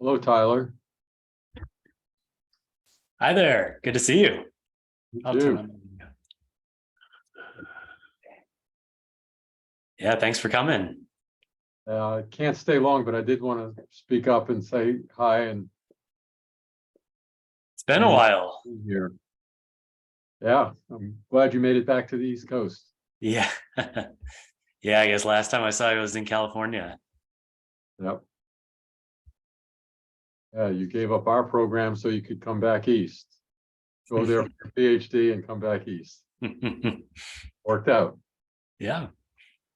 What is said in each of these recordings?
Hello, Tyler. Hi there. Good to see you. Yeah, thanks for coming. I can't stay long, but I did want to speak up and say hi and It's been a while. here. Yeah, I'm glad you made it back to the East Coast. Yeah. Yeah, I guess last time I saw you was in California. Yep. Yeah, you gave up our program so you could come back east. Go there for your PhD and come back east. Worked out. Yeah.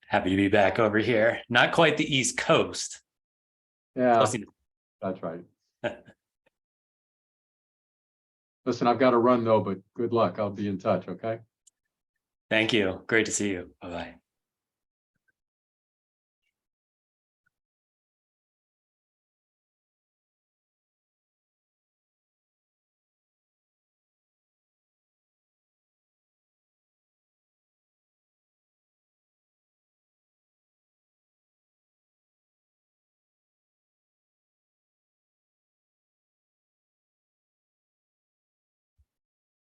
Happy to be back over here. Not quite the East Coast. Yeah, that's right. Listen, I've got to run though, but good luck. I'll be in touch, okay? Thank you. Great to see you. Bye-bye.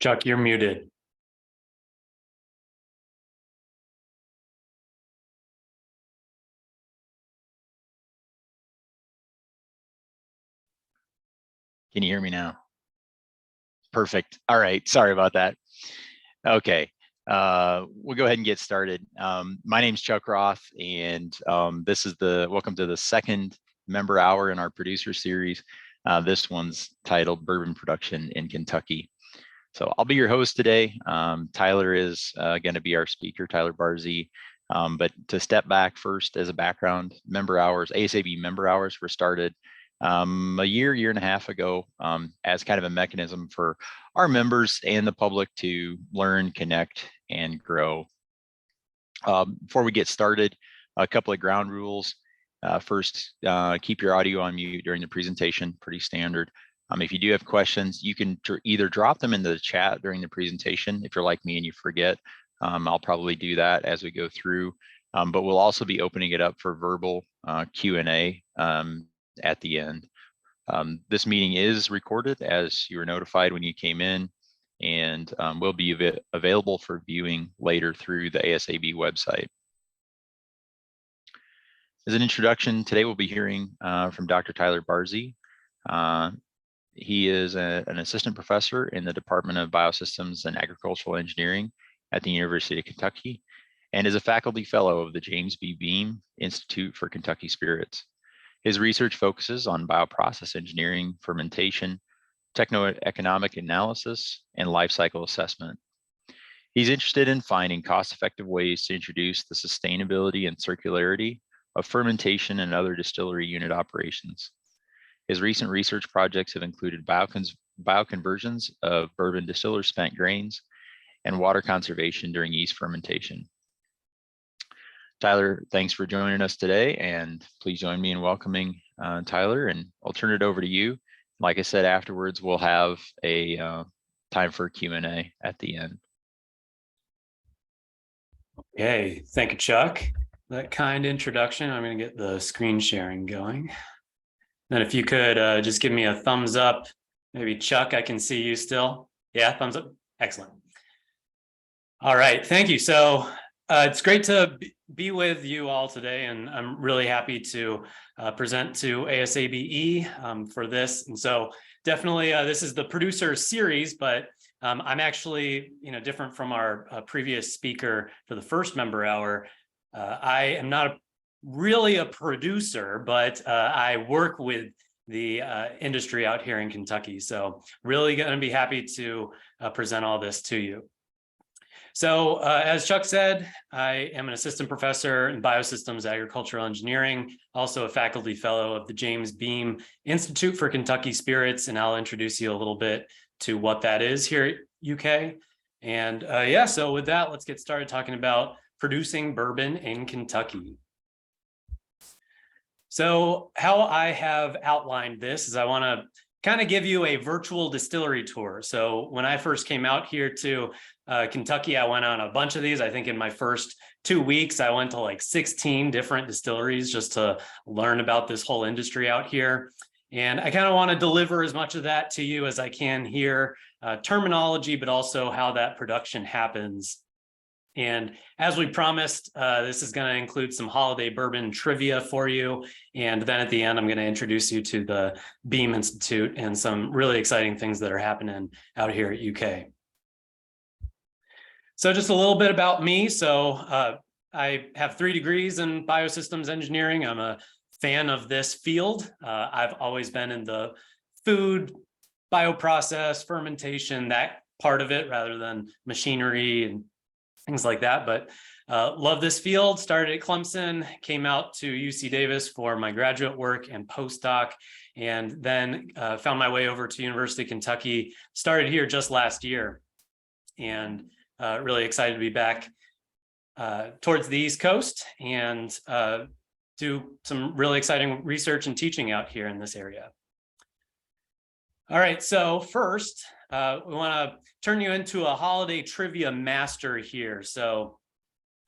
Chuck, you're muted. Can you hear me now? Perfect. All right. Sorry about that. Okay. We'll go ahead and get started. My name is Chuck Roth, and this is welcome to the second member hour in our producer series. This one's titled Bourbon Production in Kentucky. So I'll be your host today. Tyler is going to be our speaker, Tyler Barzee. But to step back first as a background, member hours, ASAB member hours were started a year and a half ago as kind of a mechanism for our members and the public to learn, connect, and grow. Before we get started, a couple of ground rules. First, keep your audio on mute during the presentation, pretty standard. If you do have questions, you can either drop them into the chat during the presentation. If you're like me and you forget, I'll probably do that as we go through. But we'll also be opening it up for verbal Q&A at the end. This meeting is recorded as you were notified when you came in, and will be available for viewing later through the ASAB website. As an introduction, today we'll be hearing from Dr. Tyler Barzee. He is an assistant professor in the Department of Biosystems and Agricultural Engineering at the University of Kentucky, and is a faculty fellow of the James B. Beam Institute for Kentucky Spirits. His research focuses on bioprocess engineering, fermentation, techno-economic analysis, and life cycle assessment. He's interested in finding cost-effective ways to introduce the sustainability and circularity of fermentation and other distillery unit operations. His recent research projects have included bioconversions of bourbon distiller spent grains and water conservation during yeast fermentation. Tyler, thanks for joining us today, and please join me in welcoming Tyler, and I'll turn it over to you. Like I said, afterwards, we'll have a time for Q&A at the end. Okay, thank you, Chuck. That kind introduction. I'm going to get the screen sharing going. Then if you could just give me a thumbs up, maybe Chuck, I can see you still. Yeah, thumbs up. Excellent. All right, thank you. So it's great to be with you all today, and I'm really happy to present to ASABE for this. And so definitely this is the producer series, but I'm actually different from our previous speaker for the first member hour. I am not really a producer, but I work with the industry out here in Kentucky. So really going to be happy to present all this to you. So as Chuck said, I am an assistant professor in biosystems agricultural engineering, also a faculty fellow of the James Beam Institute for Kentucky Spirits, and I'll introduce you a little bit to what that is here at UK. And yeah, so with that, let's get started talking about producing bourbon in Kentucky. So how I have outlined this is I want to kind of give you a virtual distillery tour. So when I first came out here to Kentucky, I went on a bunch of these. I think in my first 2 weeks, I went to like 16 different distilleries just to learn about this whole industry out here. And I kind of want to deliver as much of that to you as I can here, terminology, but also how that production happens. And as we promised, this is going to include some holiday bourbon trivia for you. And then at the end, I'm going to introduce you to the Beam Institute and some really exciting things that are happening out here at UK. So just a little bit about me. So I have 3 degrees in biosystems engineering. I'm a fan of this field. I've always been in the food, bioprocess, fermentation, that part of it, rather than machinery and things like that. But love this field. Started at Clemson, came out to UC Davis for my graduate work and postdoc, and then found my way over to University of Kentucky. Started here just last year, and really excited to be back towards the East Coast and do some really exciting research and teaching out here in this area. All right, so first, we want to turn you into a holiday trivia master here. So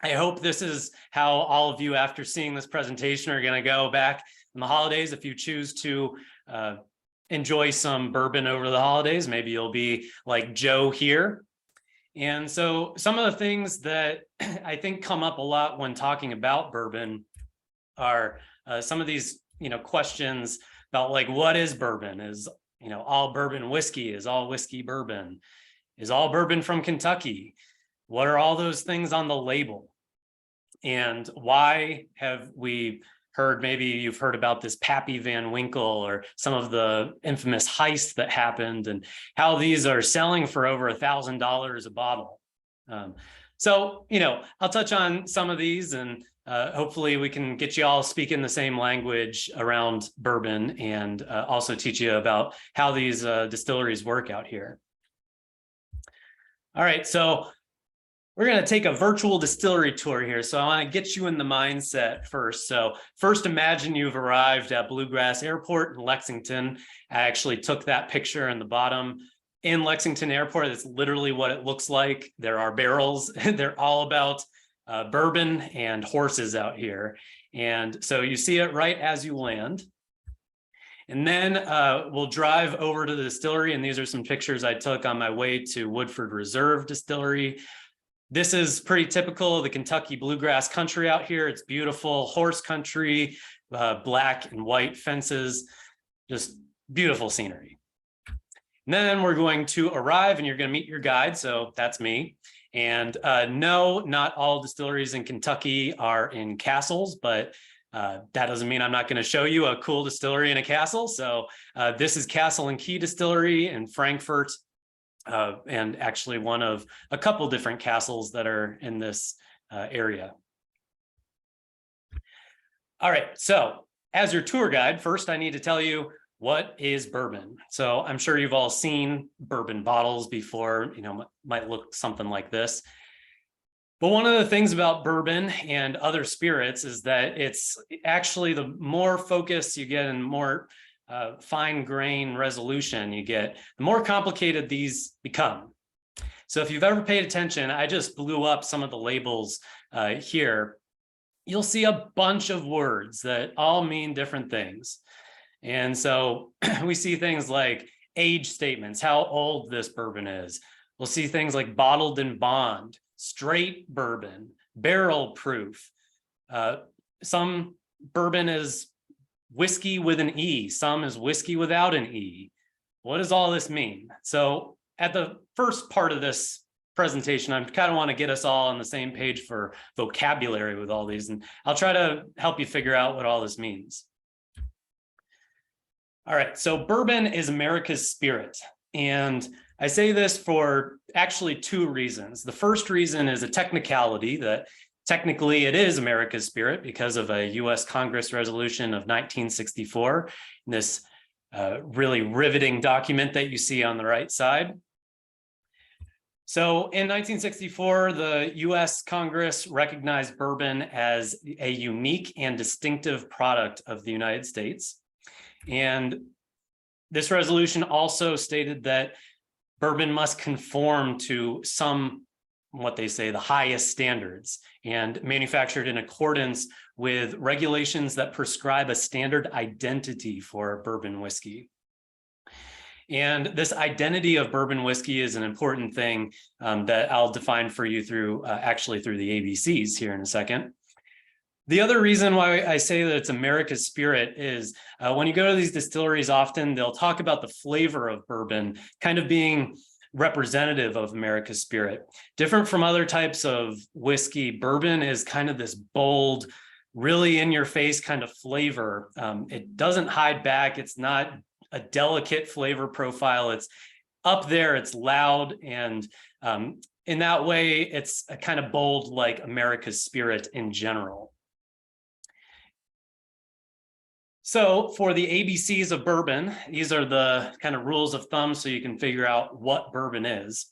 I hope this is how all of you, after seeing this presentation, are going to go back in the holidays. If you choose to enjoy some bourbon over the holidays, maybe you'll be like Joe here. And so some of the things that I think come up a lot when talking about bourbon are some of these, questions about like, what is bourbon? Is all bourbon whiskey? Is all whiskey bourbon? Is all bourbon from Kentucky? What are all those things on the label? And why have we heard, maybe you've heard about this Pappy Van Winkle or some of the infamous heists that happened and how these are selling for over $1,000 a bottle. So, I'll touch on some of these and hopefully we can get you all speaking the same language around bourbon and also teach you about how these distilleries work out here. All right, so we're going to take a virtual distillery tour here. So I want to get you in the mindset first. So first, imagine you've arrived at Bluegrass Airport in Lexington. I actually took that picture in the bottom. In Lexington Airport, it's literally what it looks like. There are barrels. They're all about bourbon and horses out here. And so you see it right as you land. And then we'll drive over to the distillery. And these are some pictures I took on my way to Woodford Reserve Distillery. This is pretty typical of the Kentucky bluegrass country out here. It's beautiful horse country, black and white fences, just beautiful scenery. And then we're going to arrive and you're going to meet your guide. So that's me. And no, not all distilleries in Kentucky are in castles, but that doesn't mean I'm not going to show you a cool distillery in a castle. So this is Castle and Key Distillery in Frankfurt. And actually one of a couple different castles that are in this area. All right, so as your tour guide, first I need to tell you, what is bourbon? So I'm sure you've all seen bourbon bottles before, might look something like this. But one of the things about bourbon and other spirits is that it's actually the more focus you get and more fine grain resolution you get, the more complicated these become. So if you've ever paid attention, I just blew up some of the labels here. You'll see a bunch of words that all mean different things. And so we see things like age statements, how old this bourbon is. We'll see things like bottled in bond, straight bourbon, barrel proof. Some bourbon is whiskey with an E, some is whiskey without an E. What does all this mean? So at the first part of this presentation, I kind of want to get us all on the same page for vocabulary with all these, and I'll try to help you figure out what all this means. All right, so bourbon is America's spirit. And I say this for actually 2 reasons. The first reason is a technicality that technically it is America's spirit because of a US Congress resolution of 1964, this really riveting document that you see on the right side. So in 1964, the US Congress recognized bourbon as a unique and distinctive product of the United States. And this resolution also stated that bourbon must conform to some what they say, the highest standards, and manufactured in accordance with regulations that prescribe a standard identity for bourbon whiskey. And this identity of bourbon whiskey is an important thing that I'll define for you through actually through the ABCs here in a second. The other reason why I say that it's America's spirit is when you go to these distilleries, often they'll talk about the flavor of bourbon kind of being representative of America's spirit. Different from other types of whiskey, bourbon is kind of this bold, really in your face kind of flavor. It doesn't hide back. It's not a delicate flavor profile. It's up there, it's loud. And in that way, it's a kind of bold, like America's spirit in general. So for the ABCs of bourbon, these are the kind of rules of thumb so you can figure out what bourbon is.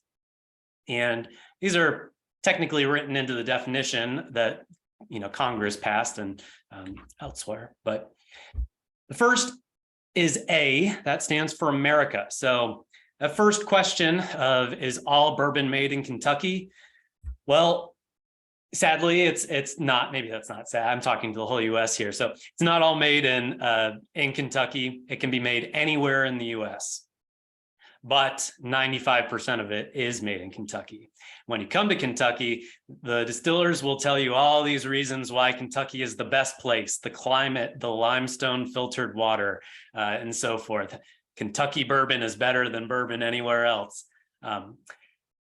And these are technically written into the definition that, you know, Congress passed and elsewhere. But the first is A, that stands for America. So the first question of, is all bourbon made in Kentucky? Well, sadly, it's not. Maybe that's not sad. I'm talking to the whole U.S. here. So it's not all made in Kentucky. It can be made anywhere in the U.S., but 95% of it is made in Kentucky. When you come to Kentucky, the distillers will tell you all these reasons why Kentucky is the best place: the climate, the limestone filtered water, and so forth. Kentucky bourbon is better than bourbon anywhere else.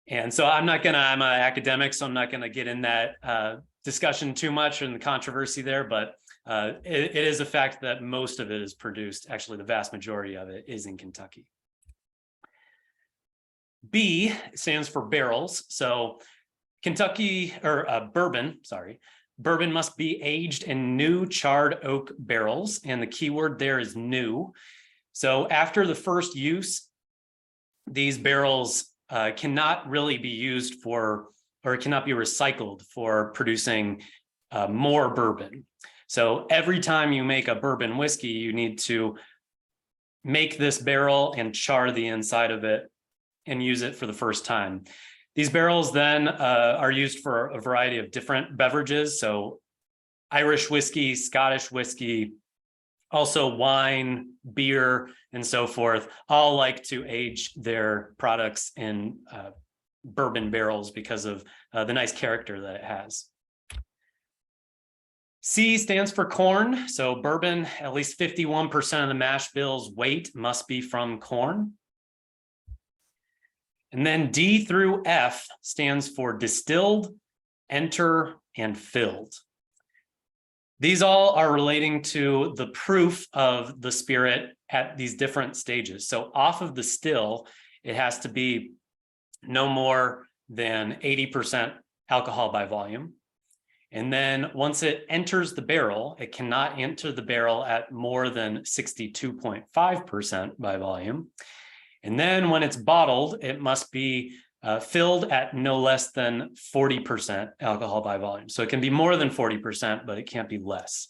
And so I'm an academic, so I'm not going to get in that discussion too much in the controversy there, but it is a fact that most of it is produced, actually the vast majority of it is in Kentucky. B stands for barrels. So bourbon must be aged in new charred oak barrels, and the key word there is new. So after the first use, these barrels cannot really be used for, or it cannot be recycled for producing more bourbon. So every time you make a bourbon whiskey, you need to make this barrel and char the inside of it and use it for the first time. These barrels then are used for a variety of different beverages. So Irish whiskey, Scottish whiskey, also wine, beer, and so forth, all like to age their products in bourbon barrels because of the nice character that it has. C stands for corn. So bourbon, at least 51% of the mash bill's weight must be from corn. And then D through F stands for distilled, enter, and filled. These all are relating to the proof of the spirit at these different stages. So off of the still, it has to be no more than 80% alcohol by volume. And then once it enters the barrel, it cannot enter the barrel at more than 62.5% by volume. And then when it's bottled, it must be filled at no less than 40% alcohol by volume. So it can be more than 40%, but it can't be less.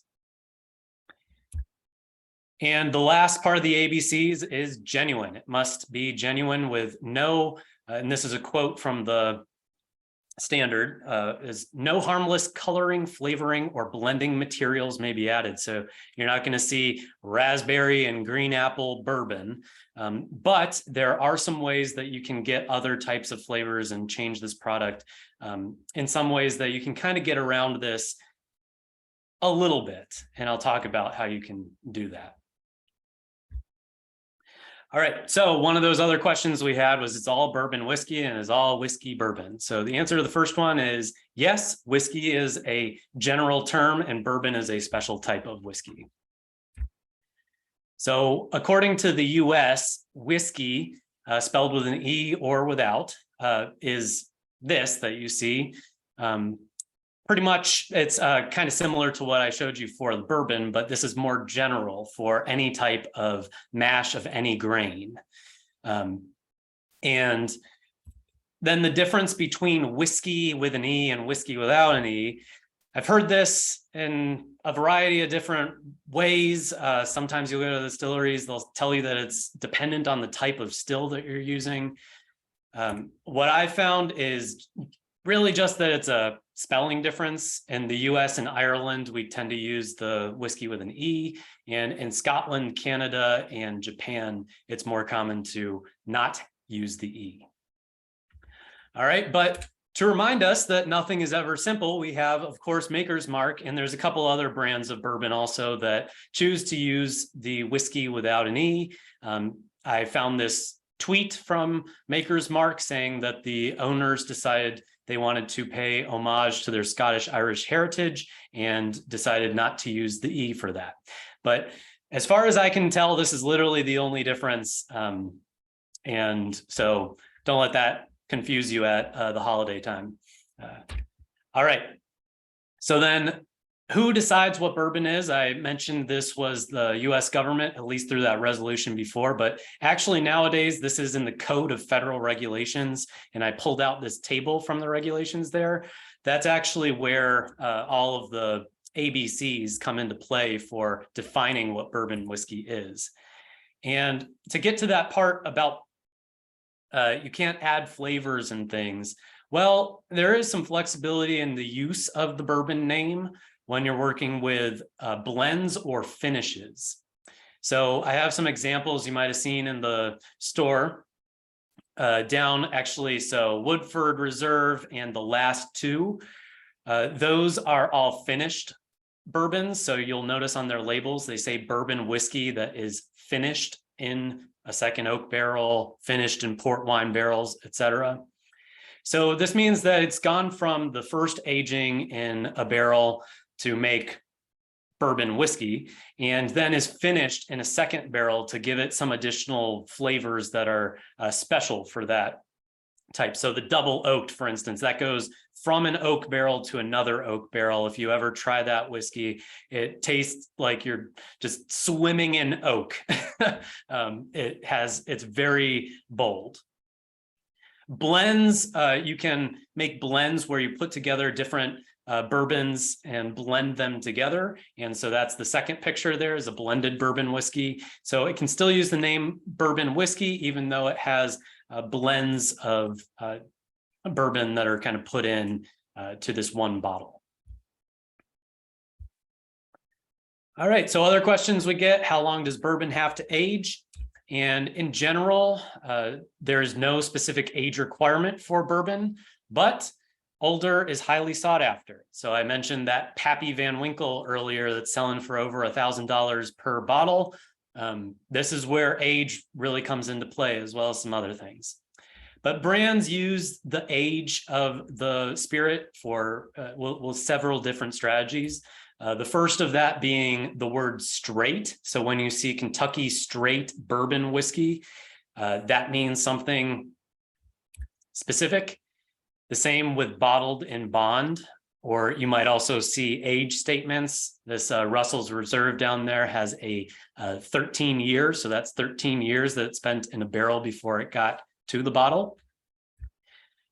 And the last part of the ABCs is genuine. It must be genuine with no, and this is a quote from the standard, is no harmless coloring, flavoring, or blending materials may be added. So you're not going to see raspberry and green apple bourbon, but there are some ways that you can get other types of flavors and change this product in some ways that you can kind of get around this a little bit. And I'll talk about how you can do that. All right, so one of those other questions we had was, it's all bourbon whiskey and is all whiskey bourbon? So the answer to the first one is yes, whiskey is a general term and bourbon is a special type of whiskey. So according to the US, whiskey, spelled with an E or without, is this that you see. Pretty much, it's kind of similar to what I showed you for the bourbon, but this is more general for any type of mash of any grain. And then the difference between whiskey with an E and whiskey without an E, I've heard this in a variety of different ways. Sometimes you'll go to the distilleries, they'll tell you that it's dependent on the type of still that you're using. What I found is really just that it's a spelling difference. In the US and Ireland, we tend to use the whiskey with an E, and in Scotland, Canada, and Japan, it's more common to not use the E. All right, but to remind us that nothing is ever simple, we have, of course, Maker's Mark, and there's a couple other brands of bourbon also that choose to use the whiskey without an E. I found this tweet from Maker's Mark saying that the owners decided they wanted to pay homage to their Scottish-Irish heritage and decided not to use the E for that. But as far as I can tell, this is literally the only difference. And so don't let that confuse you at the holiday time. All right. So then who decides what bourbon is? I mentioned this was the US government, at least through that resolution before, but actually nowadays this is in the Code of Federal Regulations. And I pulled out this table from the regulations there. That's actually where all of the ABCs come into play for defining what bourbon whiskey is. And to get to that part about you can't add flavors and things. Well, there is some flexibility in the use of the bourbon name when you're working with blends or finishes. So I have some examples you might have seen in the store down actually. So Woodford Reserve and the last two, those are all finished bourbons. So you'll notice on their labels, they say bourbon whiskey that is finished in a second oak barrel, finished in port wine barrels, etc. So this means that it's gone from the first aging in a barrel to make bourbon whiskey, and then is finished in a second barrel to give it some additional flavors that are special for that type. So the double oaked, for instance, that goes from an oak barrel to another oak barrel. If you ever try that whiskey, it tastes like you're just swimming in oak. It's very bold. Blends, you can make blends where you put together different bourbons and blend them together. And so that's the second picture there is a blended bourbon whiskey. So it can still use the name bourbon whiskey, even though it has blends of bourbon that are kind of put in to this one bottle. All right, so other questions we get, how long does bourbon have to age? And in general, there is no specific age requirement for bourbon, but older is highly sought after. So I mentioned that Pappy Van Winkle earlier that's selling for over $1,000 per bottle. This is where age really comes into play, as well as some other things. But brands use the age of the spirit for several different strategies. The first of that being the word straight. So when you see Kentucky straight bourbon whiskey, that means something specific. The same with bottled in bond, or you might also see age statements. This Russell's Reserve down there has a 13 years. So that's 13 years that it spent in a barrel before it got to the bottle.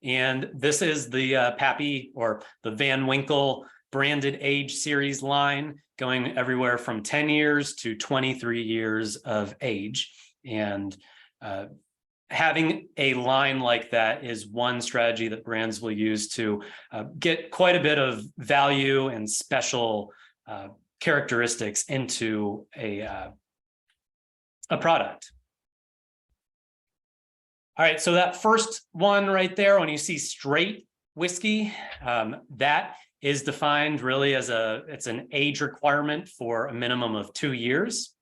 And this is the Pappy or the Van Winkle branded age series line, going everywhere from 10 years to 23 years of age. And having a line like that is one strategy that brands will use to get quite a bit of value and special characteristics into a product. All right, so that first one right there, when you see straight whiskey, that is defined really as it's an age requirement for a minimum of 2 years.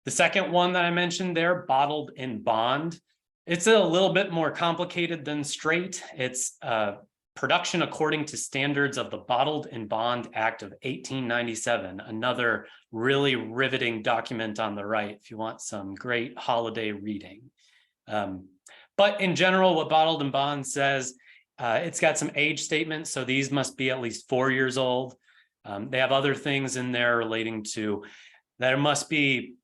The second one that I mentioned there, bottled in bond, it's a little bit more complicated than straight. It's production according to standards of the Bottled in Bond Act of 1897, another really riveting document on the right if you want some great holiday reading. But in general, what Bottled in Bond says, it's got some age statements, so these must be at least 4 years old. They have other things in there relating to that it must be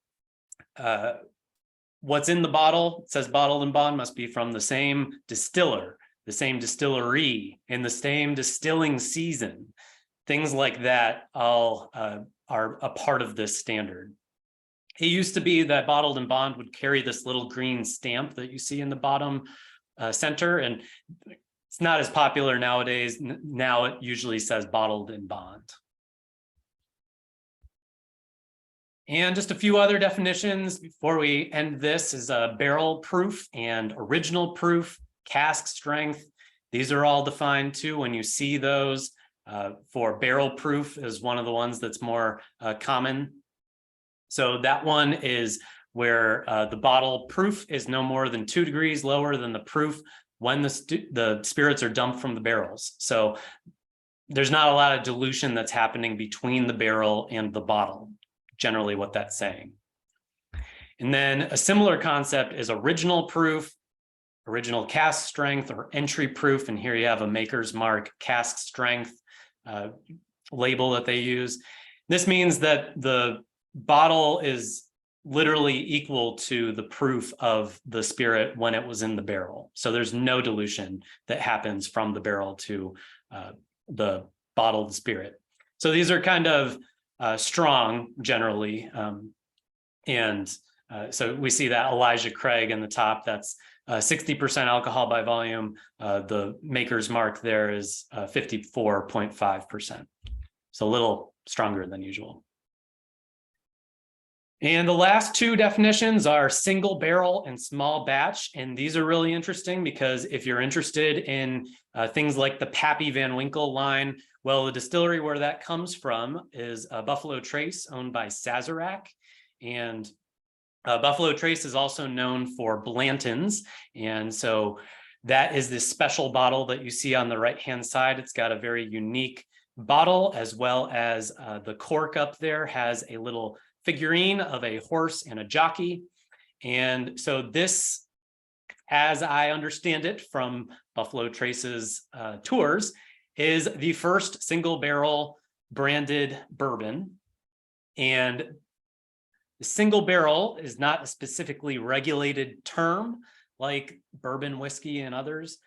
what's in the bottle. It says bottled in bond must be from the same distiller, the same distillery, in the same distilling season. Things like that all are a part of this standard. It used to be that bottled in bond would carry this little green stamp that you see in the bottom center, and It's not as popular nowadays. Now it usually says bottled in bond. And just a few other definitions before we end this is barrel proof and original proof, cask strength. These are all defined too when you see those. For barrel proof is one of the ones that's more common. So that one is where the bottle proof is no more than 2 degrees lower than the proof when the spirits are dumped from the barrels. So there's not a lot of dilution that's happening between the barrel and the bottle, generally what that's saying. And then a similar concept is original proof, original cask strength, or entry proof. And here you have a maker's mark cask strength label that they use. This means that the bottle is literally equal to the proof of the spirit when it was in the barrel. So there's no dilution that happens from the barrel to the bottled spirit. So these are kind of strong generally. So we see that Elijah Craig in the top, that's 60% alcohol by volume. The maker's mark there is 54.5%. So a little stronger than usual. And the last two definitions are single barrel and small batch. And these are really interesting because if you're interested in things like the Pappy Van Winkle line, well, the distillery where that comes from is Buffalo Trace, owned by Sazerac. And Buffalo Trace is also known for Blanton's. And so that is this special bottle that you see on the right-hand side. It's got a very unique bottle, as well as the cork up there has a little figurine of a horse and a jockey. And so this, as I understand it from Buffalo Trace's tours, is the first single barrel branded bourbon. And the single barrel is not a specifically regulated term like bourbon whiskey and others.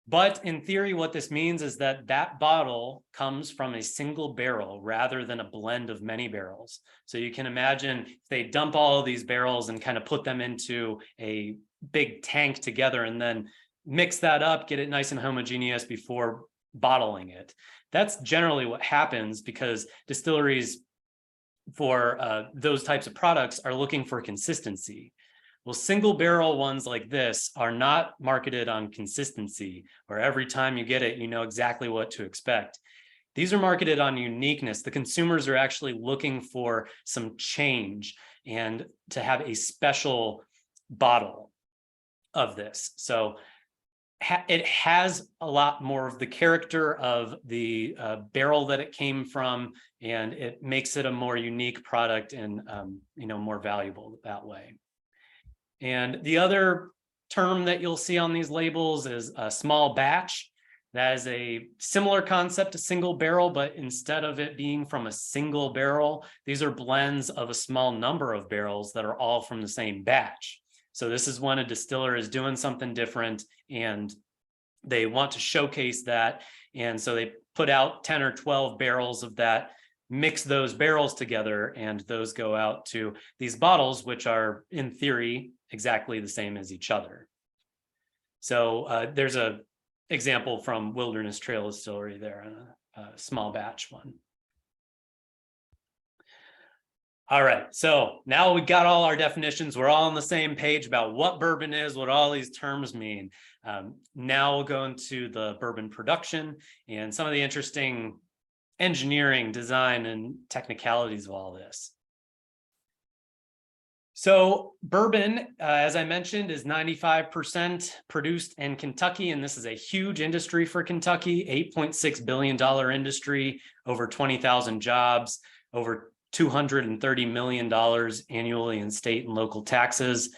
But in theory, what this means is that that bottle comes from a single barrel rather than a blend of many barrels. So you can imagine if they dump all of these barrels and kind of put them into a big tank together and then mix that up, get it nice and homogeneous before bottling it. That's generally what happens because distilleries for those types of products are looking for consistency. Well, single barrel ones like this are not marketed on consistency, where every time you get it, you know exactly what to expect. These are marketed on uniqueness. The consumers are actually looking for some change and to have a special bottle of this. So it has a lot more of the character of the barrel that it came from, and it makes it a more unique product and more valuable that way. And the other term that you'll see on these labels is a small batch. That is a similar concept to single barrel, but instead of it being from a single barrel, these are blends of a small number of barrels that are all from the same batch. So this is when a distiller is doing something different and they want to showcase that. And so they put out 10 or 12 barrels of that, mix those barrels together, and those go out to these bottles, which are in theory exactly the same as each other. So there's a example from Wilderness Trail Distillery there, a small batch one. All right, so now we got all our definitions. We're all on the same page about what bourbon is, what all these terms mean. Now we'll go into the bourbon production and some of the interesting engineering, design, and technicalities of all this. So bourbon, as I mentioned, is 95% produced in Kentucky, and this is a huge industry for Kentucky, $8.6 billion industry, over 20,000 jobs, over $230 million annually in state and local taxes.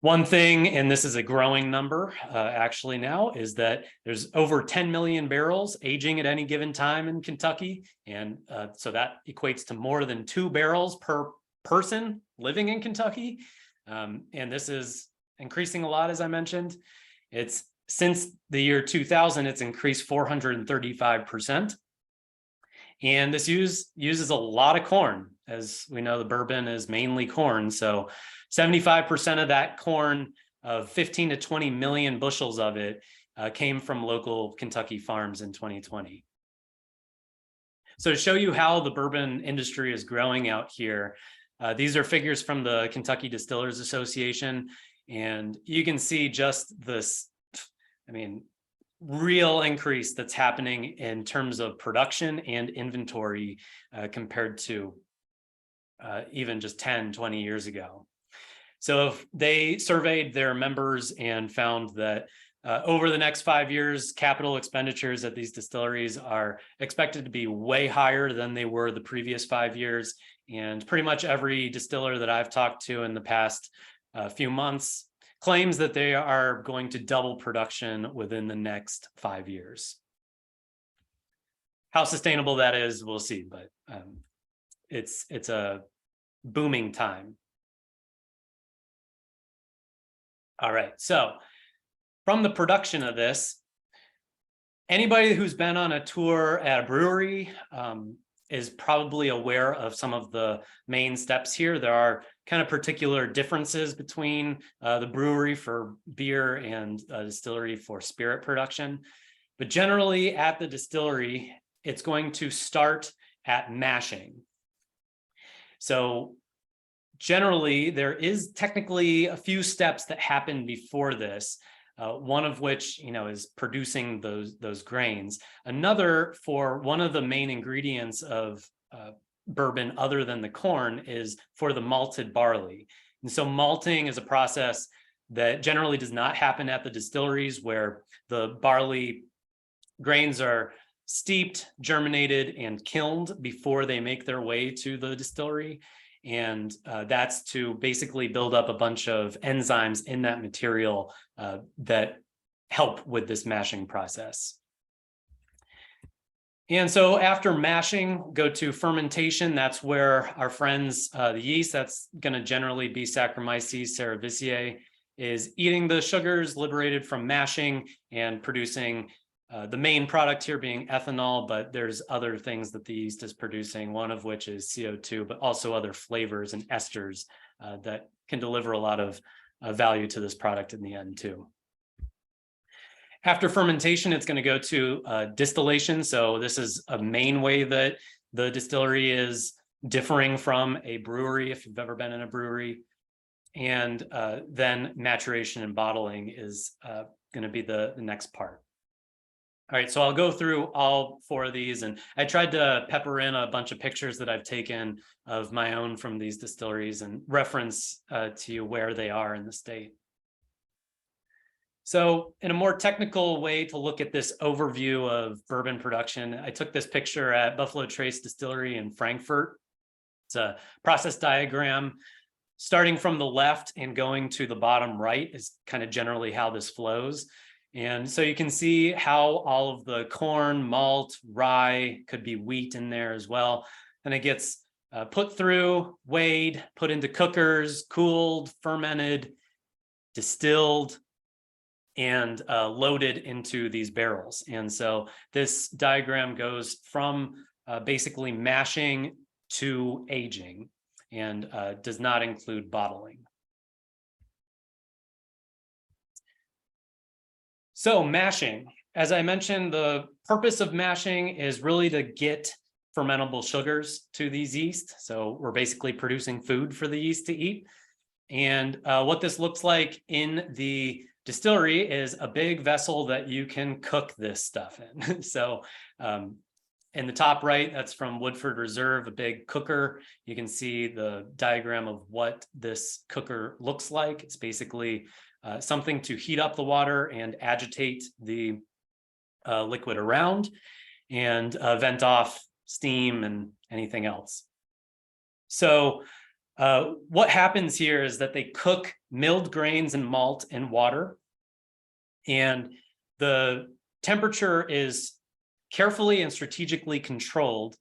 One thing, and this is a growing number actually now, is that there's over 10 million barrels aging at any given time in Kentucky. And so that equates to more than 2 barrels per person living in Kentucky. And this is increasing a lot, as I mentioned. It's since the year 2000, it's increased 435%. And this uses a lot of corn. As we know, the bourbon is mainly corn. So 75% of that corn, of 15 to 20 million bushels of it, came from local Kentucky farms in 2020. So to show you how the bourbon industry is growing out here, these are figures from the Kentucky Distillers Association, and you can see just this, real increase that's happening in terms of production and inventory compared to even just 10, 20 years ago. So if they surveyed their members and found that over the next 5 years, capital expenditures at these distilleries are expected to be way higher than they were the previous 5 years. And pretty much every distiller that I've talked to in the past few months claims that they are going to double production within the next 5 years. How sustainable that is, we'll see, but it's a booming time. All right, so from the production of this, anybody who's been on a tour at a brewery is probably aware of some of the main steps here. There are kind of particular differences between the brewery for beer and distillery for spirit production. But generally at the distillery, it's going to start at mashing. So generally, there is technically a few steps that happen before this. One of which, is producing those grains. Another, for one of the main ingredients of bourbon, other than the corn, is for the malted barley. And so malting is a process that generally does not happen at the distilleries, where the barley grains are steeped, germinated, and kilned before they make their way to the distillery. And that's to basically build up a bunch of enzymes in that material that help with this mashing process. And so after mashing, go to fermentation. That's where our friends, the yeast, that's going to generally be Saccharomyces cerevisiae, is eating the sugars liberated from mashing and producing the main product here being ethanol, but there's other things that the yeast is producing, one of which is CO2, but also other flavors and esters that can deliver a lot of value to this product in the end too. After fermentation, it's going to go to distillation. So this is a main way that the distillery is differing from a brewery, if you've ever been in a brewery. And then maturation and bottling is going to be the next part. All right, so I'll go through all 4 of these, and I tried to pepper in a bunch of pictures that I've taken of my own from these distilleries and reference to you where they are in the state. So in a more technical way to look at this overview of bourbon production, I took this picture at Buffalo Trace Distillery in Frankfurt. It's a process diagram. Starting from the left and going to the bottom right is kind of generally how this flows. And so you can see how all of the corn, malt, rye, could be wheat in there as well. And it gets put through, weighed, put into cookers, cooled, fermented, distilled, and loaded into these barrels. And so this diagram goes from basically mashing to aging and does not include bottling. So mashing, as I mentioned, the purpose of mashing is really to get fermentable sugars to these yeast. So we're basically producing food for the yeast to eat. And what this looks like in the distillery is a big vessel that you can cook this stuff in. So in the top right, that's from Woodford Reserve, a big cooker. You can see the diagram of what this cooker looks like. It's basically something to heat up the water and agitate the liquid around and vent off steam and anything else. So what happens here is that they cook milled grains and malt in water, and the temperature is carefully and strategically controlled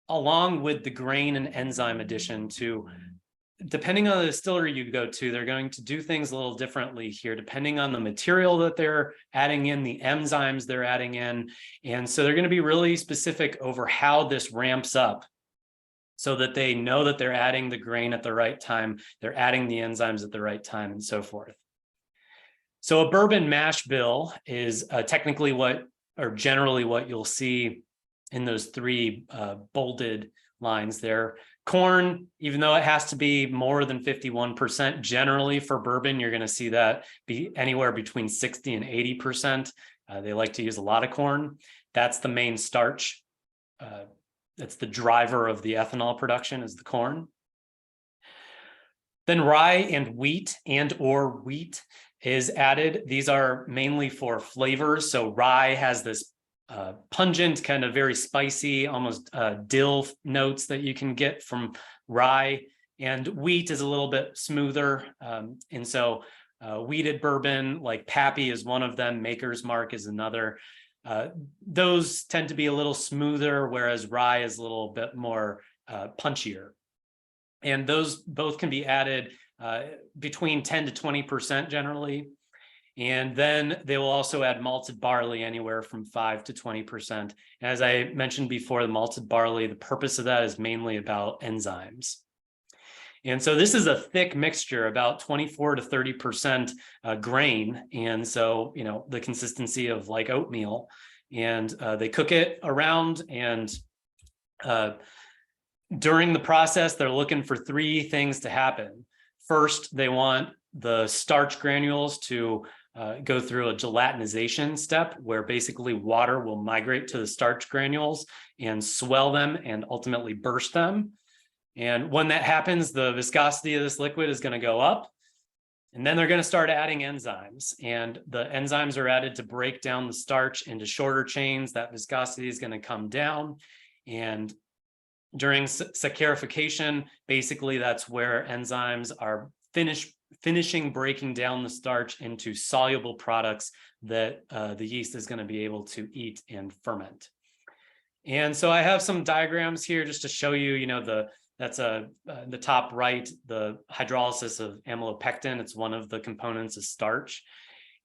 along with the grain and enzyme addition to, depending on the distillery you go to, they're going to do things a little differently here, depending on the material that they're adding in, the enzymes they're adding in. And so they're going to be really specific over how this ramps up so that they know that they're adding the grain at the right time, they're adding the enzymes at the right time, and so forth. So a bourbon mash bill is technically generally what you'll see in those three bolded lines there. Corn, even though it has to be more than 51%, generally for bourbon, you're going to see that be anywhere between 60 and 80%. They like to use a lot of corn. That's the main starch. That's the driver of the ethanol production, is the corn. Then rye and wheat or wheat is added. These are mainly for flavors. So rye has this pungent, kind of very spicy, almost dill notes that you can get from rye. And wheat is a little bit smoother. And so wheated bourbon, like Pappy is one of them, Maker's Mark is another. Those tend to be a little smoother, whereas rye is a little bit more punchier. And those both can be added between 10 to 20% generally. And then they will also add malted barley anywhere from 5 to 20%. As I mentioned before, the malted barley, the purpose of that is mainly about enzymes. And so this is a thick mixture, about 24 to 30% grain. And so, you know, the consistency of like oatmeal. And they cook it around, and during the process, they're looking for three things to happen. First, they want the starch granules to go through a gelatinization step, where basically water will migrate to the starch granules and swell them and ultimately burst them. And when that happens, the viscosity of this liquid is going to go up. And then they're going to start adding enzymes. And the enzymes are added to break down the starch into shorter chains. That viscosity is going to come down. And during saccharification, basically that's where enzymes are finishing breaking down the starch into soluble products that the yeast is going to be able to eat and ferment. And so I have some diagrams here just to show you, you know, that's the top right, the hydrolysis of amylopectin. It's one of the components of starch.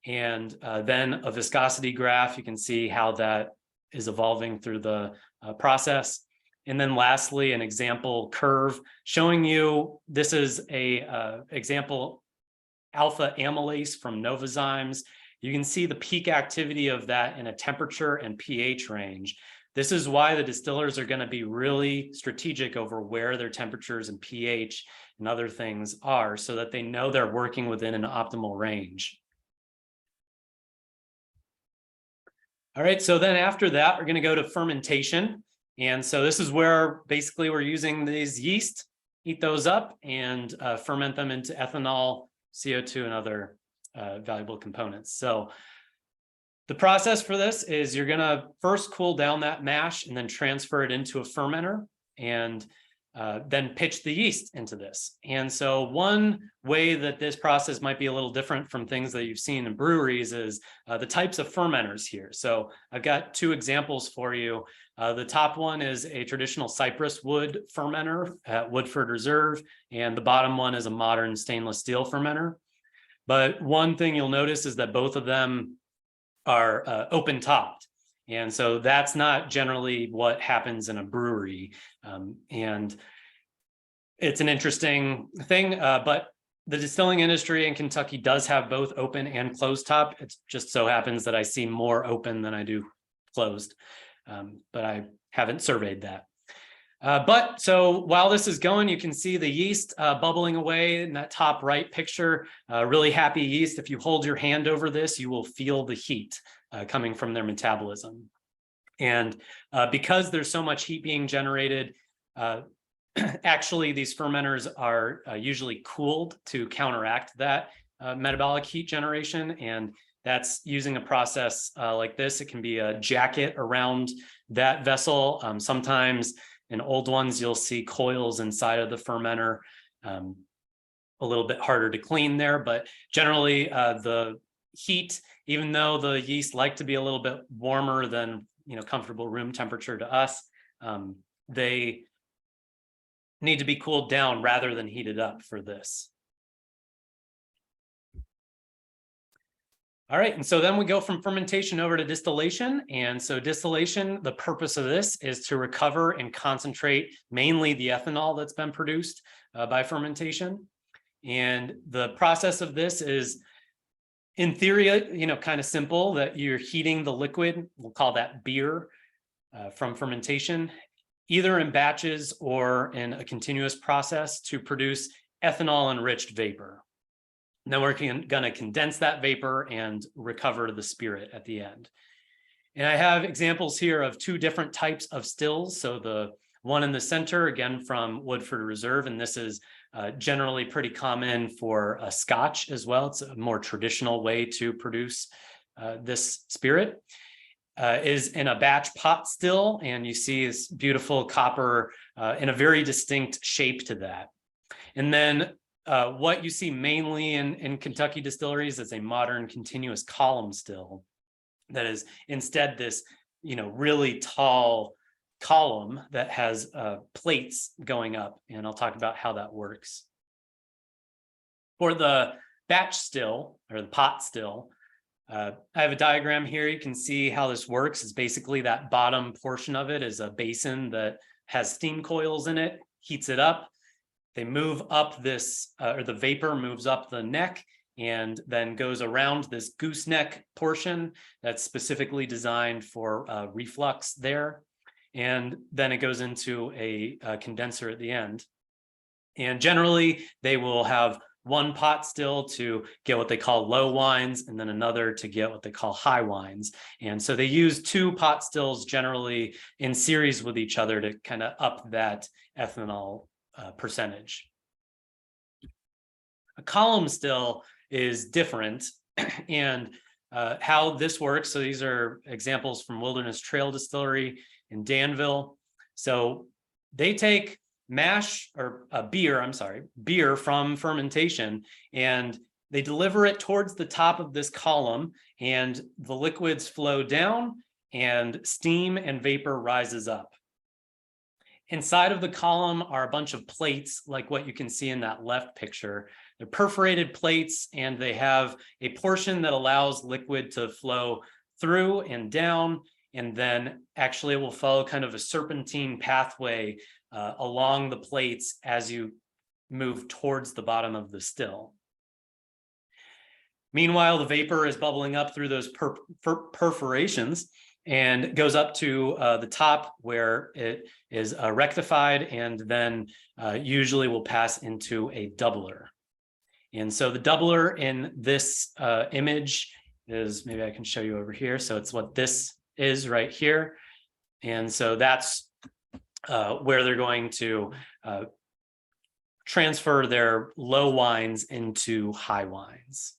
And then a viscosity graph, you can see how that is evolving through the process. And then lastly, an example curve showing you, this is a example alpha amylase from Novozymes. You can see the peak activity of that in a temperature and pH range. This is why the distillers are going to be really strategic over where their temperatures and pH and other things are, so that they know they're working within an optimal range. All right, so then after that, we're going to go to fermentation. And so this is where basically we're using these yeast, heat those up, and ferment them into ethanol, CO2, and other valuable components. So the process for this is you're going to first cool down that mash and then transfer it into a fermenter, and then pitch the yeast into this. And so one way that this process might be a little different from things that you've seen in breweries is the types of fermenters here. So I've got two examples for you. The top one is a traditional cypress wood fermenter at Woodford Reserve, and the bottom one is a modern stainless steel fermenter. But one thing you'll notice is that both of them are open topped. And so that's not generally what happens in a brewery. And it's an interesting thing, but the distilling industry in Kentucky does have both open and closed top. It just so happens that I see more open than I do closed, but I haven't surveyed that. But so while this is going, you can see the yeast bubbling away in that top right picture. Really happy yeast. If you hold your hand over this, you will feel the heat coming from their metabolism. And because there's so much heat being generated, actually these fermenters are usually cooled to counteract that metabolic heat generation. And that's using a process like this. It can be a jacket around that vessel. Sometimes in old ones, you'll see coils inside of the fermenter, a little bit harder to clean there, but generally the heat, even though the yeast like to be a little bit warmer than, you know, comfortable room temperature to us, they need to be cooled down rather than heated up for this. All right, and so then we go from fermentation over to distillation. And so distillation, the purpose of this is to recover and concentrate mainly the ethanol that's been produced by fermentation. And the process of this is in theory, kind of simple, that you're heating the liquid, we'll call that beer, from fermentation, either in batches or in a continuous process to produce ethanol-enriched vapor. And then we're going to condense that vapor and recover the spirit at the end. And I have examples here of two different types of stills. So the one in the center, again, from Woodford Reserve, and this is generally pretty common for Scotch as well. It's a more traditional way to produce this spirit. Is in a batch pot still, and you see this beautiful copper in a very distinct shape to that. And then what you see mainly in Kentucky distilleries is a modern continuous column still that is instead this, really tall column that has plates going up, and I'll talk about how that works. For the batch still, or the pot still, I have a diagram here. You can see how this works. It's basically that bottom portion of it is a basin that has steam coils in it, heats it up. They move up this, or the vapor moves up the neck and then goes around this gooseneck portion that's specifically designed for reflux there. And then it goes into a condenser at the end. And generally, they will have one pot still to get what they call low wines, and then another to get what they call high wines. And so they use two pot stills generally in series with each other to kind of up that ethanol percentage. A column still is different, and how this works. So these are examples from Wilderness Trail Distillery in Danville. So they take beer from fermentation, and they deliver it towards the top of this column, and the liquids flow down and steam and vapor rises up. Inside of the column are a bunch of plates like what you can see in that left picture. They're perforated plates, and they have a portion that allows liquid to flow through and down, and then actually it will follow kind of a serpentine pathway along the plates as you move towards the bottom of the still. Meanwhile, the vapor is bubbling up through those perforations and goes up to the top where it is rectified, and then usually will pass into a doubler. And so the doubler in this image is, maybe I can show you over here. So it's what this is right here. And so that's where they're going to transfer their low wines into high wines.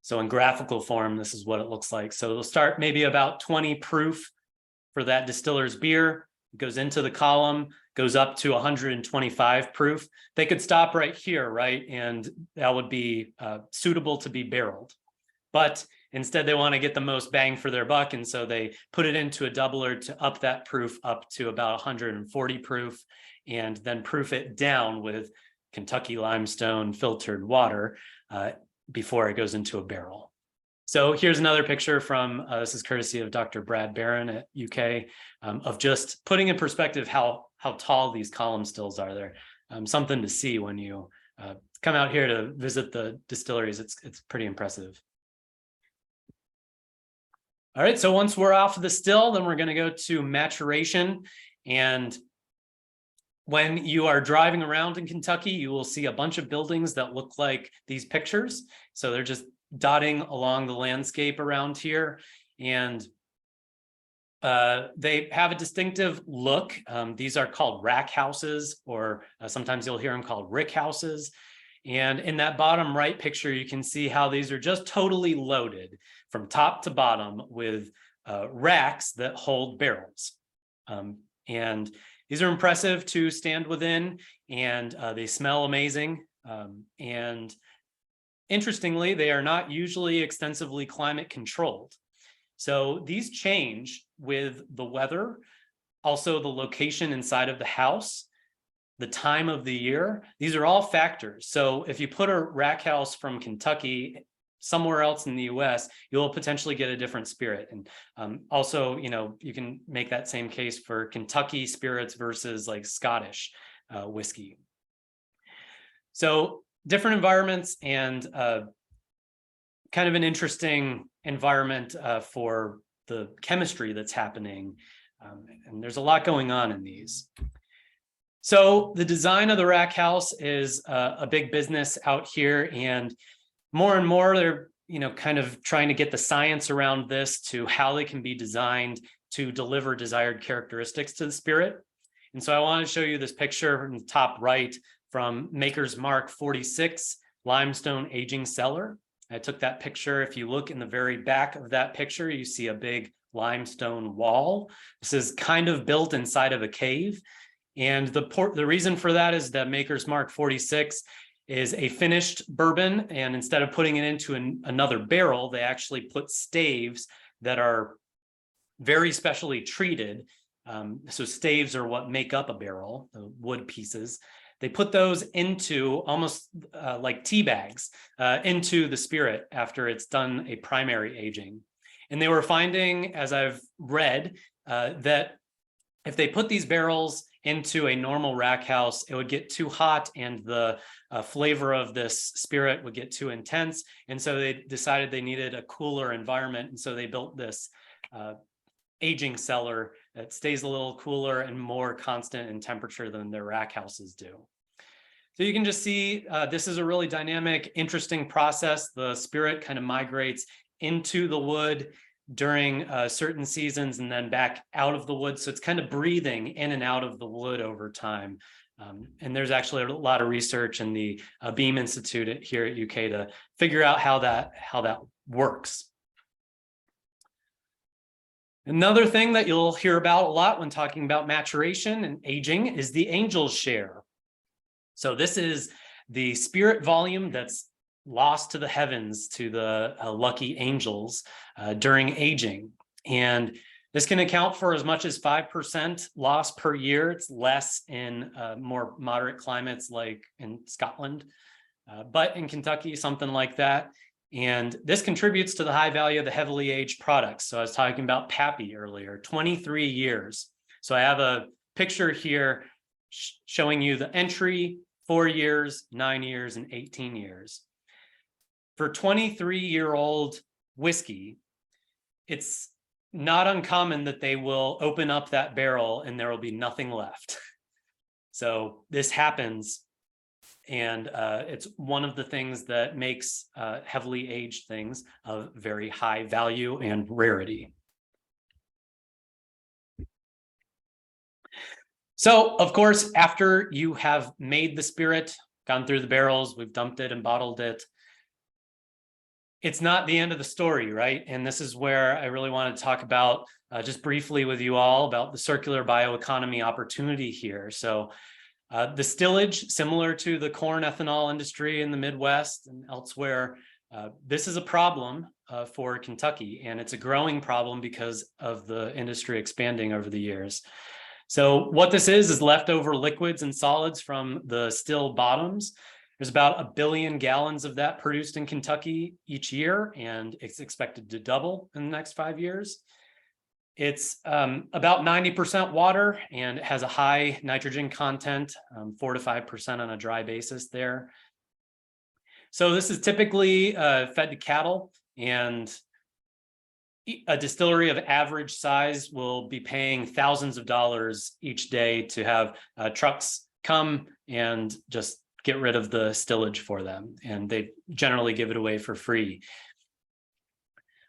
So in graphical form, this is what it looks like. So they'll start maybe about 20 proof for that distiller's beer, goes into the column, goes up to 125 proof. They could stop right here, right? And that would be suitable to be barreled. But instead, they want to get the most bang for their buck, and so they put it into a doubler to up that proof up to about 140 proof, and then proof it down with Kentucky limestone filtered water before it goes into a barrel. So here's another picture from, this is courtesy of Dr. Brad Barron at UK, of just putting in perspective how tall these column stills are. They're something to see when you come out here to visit the distilleries. It's pretty impressive. All right, so once we're off of the still, then we're going to go to maturation. And when you are driving around in Kentucky, you will see a bunch of buildings that look like these pictures. So they're just dotting along the landscape around here. And they have a distinctive look. These are called rack houses, or sometimes you'll hear them called rick houses. And in that bottom right picture, you can see how these are just totally loaded from top to bottom with racks that hold barrels. And these are impressive to stand within, and they smell amazing. And interestingly, they are not usually extensively climate controlled. So these change with the weather, also the location inside of the house, the time of the year. These are all factors. So if you put a rack house from Kentucky somewhere else in the US, you'll potentially get a different spirit. And also, you can make that same case for Kentucky spirits versus like Scottish whiskey. So different environments and kind of an interesting environment for the chemistry that's happening. And there's a lot going on in these. So the design of the rack house is a big business out here, and more they're kind of trying to get the science around this to how they can be designed to deliver desired characteristics to the spirit. And so I want to show you this picture in the top right from Maker's Mark 46 limestone aging cellar. I took that picture. If you look in the very back of that picture, you see a big limestone wall. This is kind of built inside of a cave. And the reason for that is that Maker's Mark 46 is a finished bourbon, and instead of putting it into another barrel, they actually put staves that are very specially treated. So staves are what make up a barrel, the wood pieces. They put those into almost like tea bags into the spirit after it's done a primary aging. And they were finding, as I've read, that if they put these barrels into a normal rack house, it would get too hot and the flavor of this spirit would get too intense. And so they decided they needed a cooler environment. And so they built this aging cellar that stays a little cooler and more constant in temperature than their rack houses do. So you can just see this is a really dynamic, interesting process. The spirit kind of migrates into the wood during certain seasons and then back out of the wood. So it's kind of breathing in and out of the wood over time. And there's actually a lot of research in the Beam Institute here at UK to figure out how that works. Another thing that you'll hear about a lot when talking about maturation and aging is the angel's share. So this is the spirit volume that's lost to the heavens, to the lucky angels during aging. And this can account for as much as 5% loss per year. It's less in more moderate climates like in Scotland, but in Kentucky, something like that. And this contributes to the high value of the heavily aged products. So I was talking about Pappy earlier, 23 years. So I have a picture here showing you the entry, 4 years, 9 years, and 18 years. For 23-year-old whiskey, it's not uncommon that they will open up that barrel and there will be nothing left. So this happens, and it's one of the things that makes heavily aged things of very high value and rarity. So, of course, after you have made the spirit, gone through the barrels, we've dumped it and bottled it, it's not the end of the story, right? And this is where I really want to talk about just briefly with you all about the circular bioeconomy opportunity here. So the stillage, similar to the corn ethanol industry in the Midwest and elsewhere, this is a problem for Kentucky, and it's a growing problem because of the industry expanding over the years. So what this is leftover liquids and solids from the still bottoms. There's about 1 billion gallons of that produced in Kentucky each year, and it's expected to double in the next 5 years. It's about 90% water, and it has a high nitrogen content, 4 to 5% on a dry basis there. So this is typically fed to cattle, and a distillery of average size will be paying thousands of dollars each day to have trucks come and just get rid of the stillage for them, and they generally give it away for free.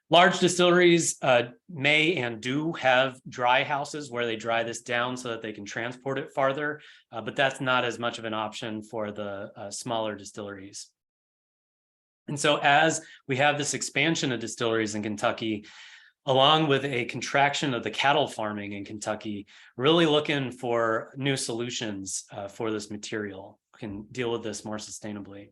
Large distilleries may and do have dry houses where they dry this down so that they can transport it farther, but that's not as much of an option for the smaller distilleries. And so as we have this expansion of distilleries in Kentucky, along with a contraction of the cattle farming in Kentucky, really looking for new solutions for this material, can deal with this more sustainably.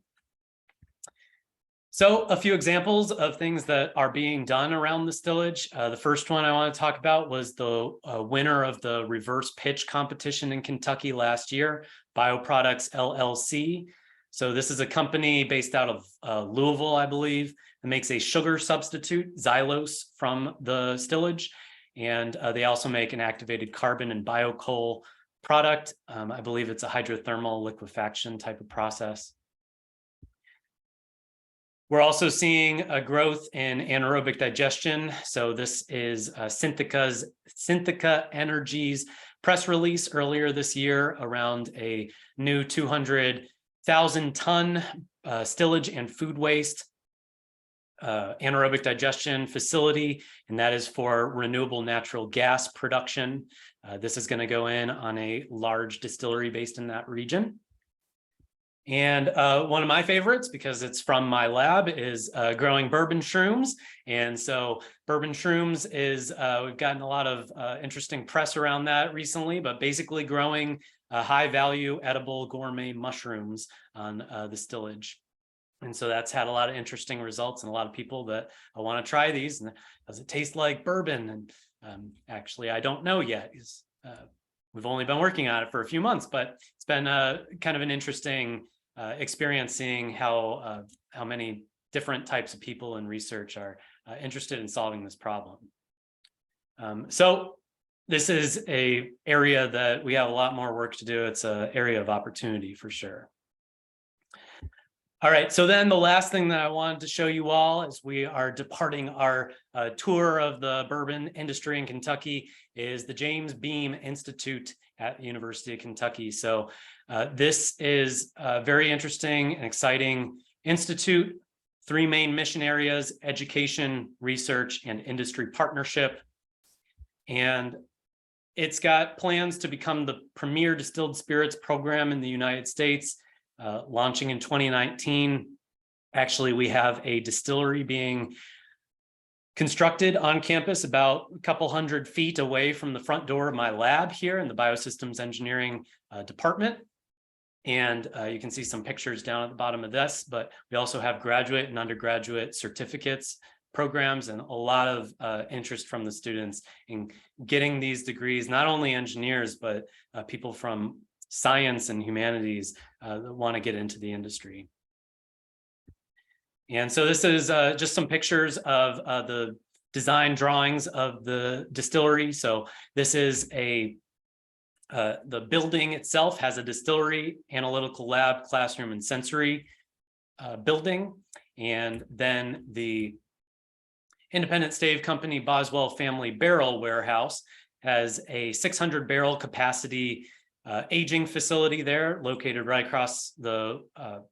So a few examples of things that are being done around the stillage. The first one I want to talk about was the winner of the reverse pitch competition in Kentucky last year, Bioproducts LLC. So this is a company based out of Louisville, I believe, that makes a sugar substitute, xylose, from the stillage. And they also make an activated carbon and biocoal product. I believe it's a hydrothermal liquefaction type of process. We're also seeing a growth in anaerobic digestion. So this is Syntheca Energy's press release earlier this year around a new 200,000 ton stillage and food waste anaerobic digestion facility, and that is for renewable natural gas production. This is going to go in on a large distillery based in that region. And one of my favorites, because it's from my lab, is growing bourbon shrooms. And so bourbon shrooms is, we've gotten a lot of interesting press around that recently, but basically growing high value edible gourmet mushrooms on the stillage. And so that's had a lot of interesting results and a lot of people that want to try these. And does it taste like bourbon? And actually, I don't know yet. We've only been working on it for a few months, but it's been kind of an interesting experience seeing how many different types of people in research are interested in solving this problem. So this is a area that we have a lot more work to do. It's an area of opportunity for sure. All right, so then the last thing that I wanted to show you all as we are departing our tour of the bourbon industry in Kentucky is the James Beam Institute at the University of Kentucky. So this is a very interesting and exciting institute, 3 main mission areas: education, research, and industry partnership. And it's got plans to become the premier distilled spirits program in the United States. Launching in 2019. Actually, we have a distillery being constructed on campus about a couple hundred feet away from the front door of my lab here in the Biosystems Engineering department. And you can see some pictures down at the bottom of this, but we also have graduate and undergraduate certificates programs and a lot of interest from the students in getting these degrees, not only engineers, but people from science and humanities that want to get into the industry. And so this is just some pictures of the design drawings of the distillery. So this is the building itself has a distillery, analytical lab, classroom, and sensory building. And then the independent stave company Boswell Family Barrel Warehouse has a 600 barrel capacity aging facility there, located right across the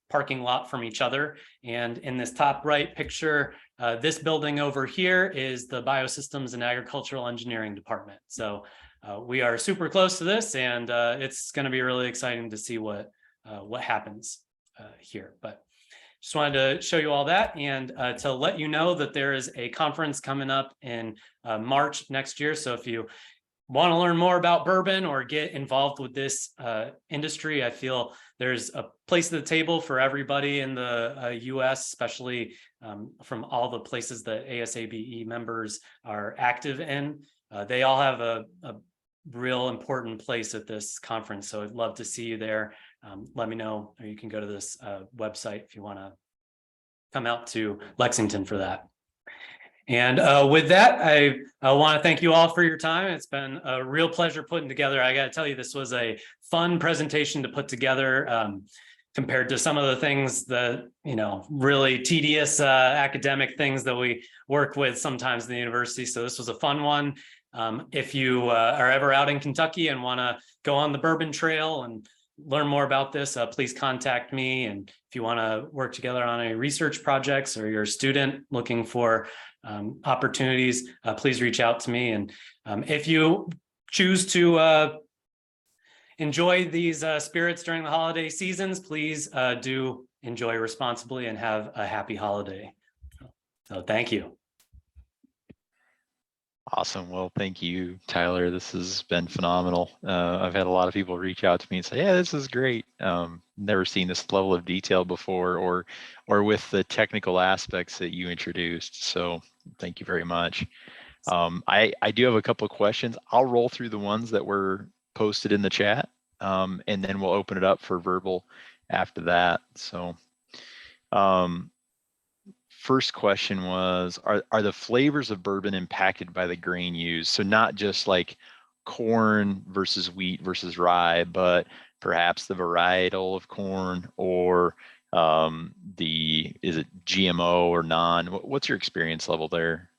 parking lot from each other. And in this top right picture, this building over here is the Biosystems and Agricultural Engineering Department. So we are super close to this, and it's going to be really exciting to see what happens here. But just wanted to show you all that, and to let you know that there is a conference coming up in March next year. So if you want to learn more about bourbon or get involved with this industry, I feel there's a place at the table for everybody in the US, especially from all the places that ASABE members are active in. They all have a real important place at this conference. So I'd love to see you there. Let me know, or you can go to this website if you want to come out to Lexington for that. And with that, I want to thank you all for your time. It's been a real pleasure putting together. I got to tell you, this was a fun presentation to put together compared to some of the things that, really tedious academic things that we work with sometimes in the university. So this was a fun one. If you are ever out in Kentucky and want to go on the Bourbon Trail and learn more about this, please contact me. And if you want to work together on any research projects, or you're a student looking for opportunities, please reach out to me. And if you choose to enjoy these spirits during the holiday seasons, please do enjoy responsibly and have a happy holiday. So thank you. Awesome. Well, thank you, Tyler. This has been phenomenal. I've had a lot of people reach out to me and say, yeah, this is great. Never seen this level of detail before, or with the technical aspects that you introduced. So thank you very much. I do have a couple of questions. I'll roll through the ones that were posted in the chat, and then we'll open it up for verbal after that. So first question was, are the flavors of bourbon impacted by the grain used? So not just like corn versus wheat versus rye, but perhaps the varietal of corn, or is it GMO or non? What's your experience level there?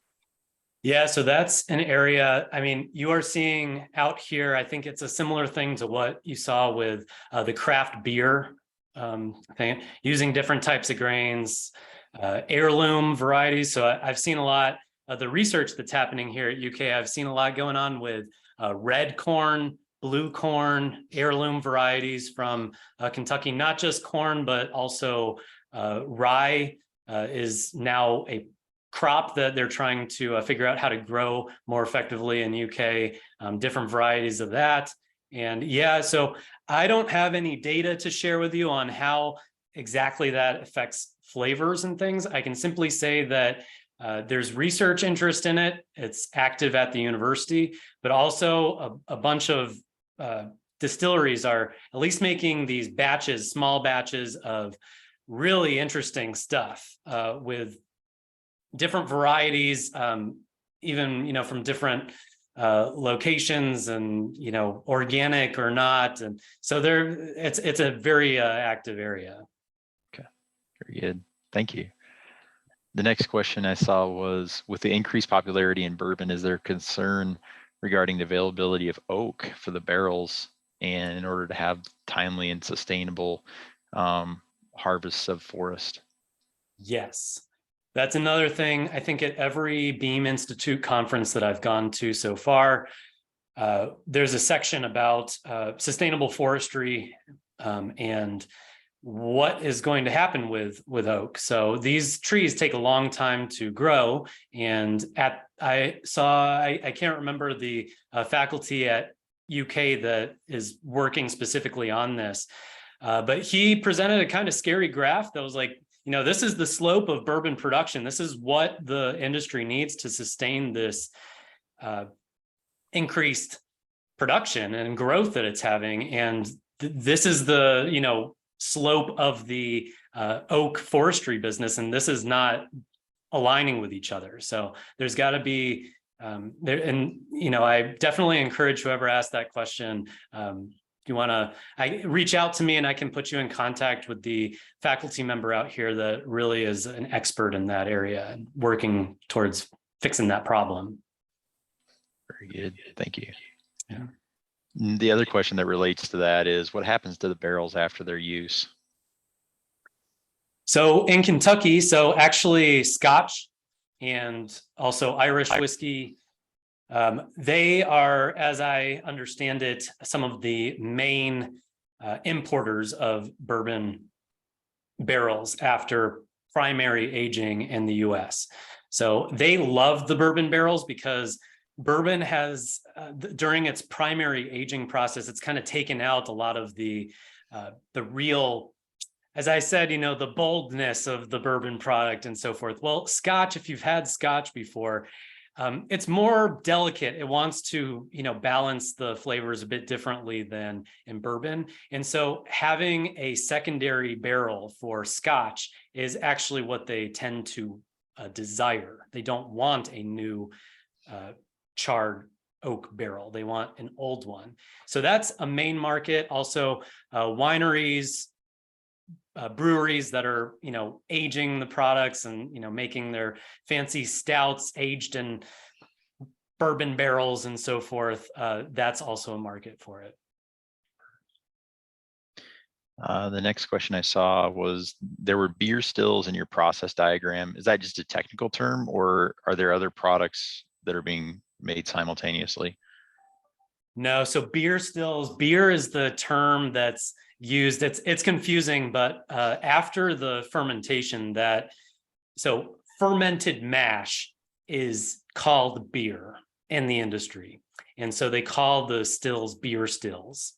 Yeah, so that's an area, I mean, you are seeing out here, I think it's a similar thing to what you saw with the craft beer thing, using different types of grains, heirloom varieties. So I've seen a lot of the research that's happening here at UK. I've seen a lot going on with red corn, blue corn, heirloom varieties from Kentucky, not just corn, but also rye is now a crop that they're trying to figure out how to grow more effectively in UK, different varieties of that. And yeah, so I don't have any data to share with you on how exactly that affects flavors and things. I can simply say that there's research interest in it. It's active at the university, but also a bunch of distilleries are at least making these batches, small batches of really interesting stuff with different varieties, even, from different locations and, organic or not. And so it's a very active area. Okay, very good. Thank you. The next question I saw was, with the increased popularity in bourbon, is there concern regarding the availability of oak for the barrels and in order to have timely and sustainable harvests of forest? Yes. That's another thing. I think at every Beam Institute conference that I've gone to so far, there's a section about sustainable forestry and what is going to happen with oak. So these trees take a long time to grow. And I can't remember the faculty at UK that is working specifically on this, but he presented a kind of scary graph that was like, this is the slope of bourbon production. This is what the industry needs to sustain this increased production and growth that it's having. And this is the, slope of the oak forestry business. And this is not aligning with each other. So there's got to be, I definitely encourage whoever asked that question, you want to reach out to me and I can put you in contact with the faculty member out here that really is an expert in that area and working towards fixing that problem. Very good. Thank you. Yeah. The other question that relates to that is, what happens to the barrels after their use? So in Kentucky, actually Scotch and also Irish whiskey, they are, as I understand it, some of the main importers of bourbon barrels after primary aging in the US. So they love the bourbon barrels because bourbon has, during its primary aging process, it's kind of taken out a lot of the real, as I said, the boldness of the bourbon product and so forth. Well, Scotch, if you've had Scotch before, it's more delicate. It wants to, balance the flavors a bit differently than in bourbon. And so having a secondary barrel for Scotch is actually what they tend to desire. They don't want a new charred oak barrel. They want an old one. So that's a main market. Also, wineries, breweries that are, aging the products and, making their fancy stouts aged in bourbon barrels and so forth. That's also a market for it. The next question I saw was, there were beer stills in your process diagram. Is that just a technical term, or are there other products that are being made simultaneously? No, so beer stills, beer is the term that's used. It's confusing, but after the fermentation, so fermented mash is called beer in the industry. And so they call the stills beer stills,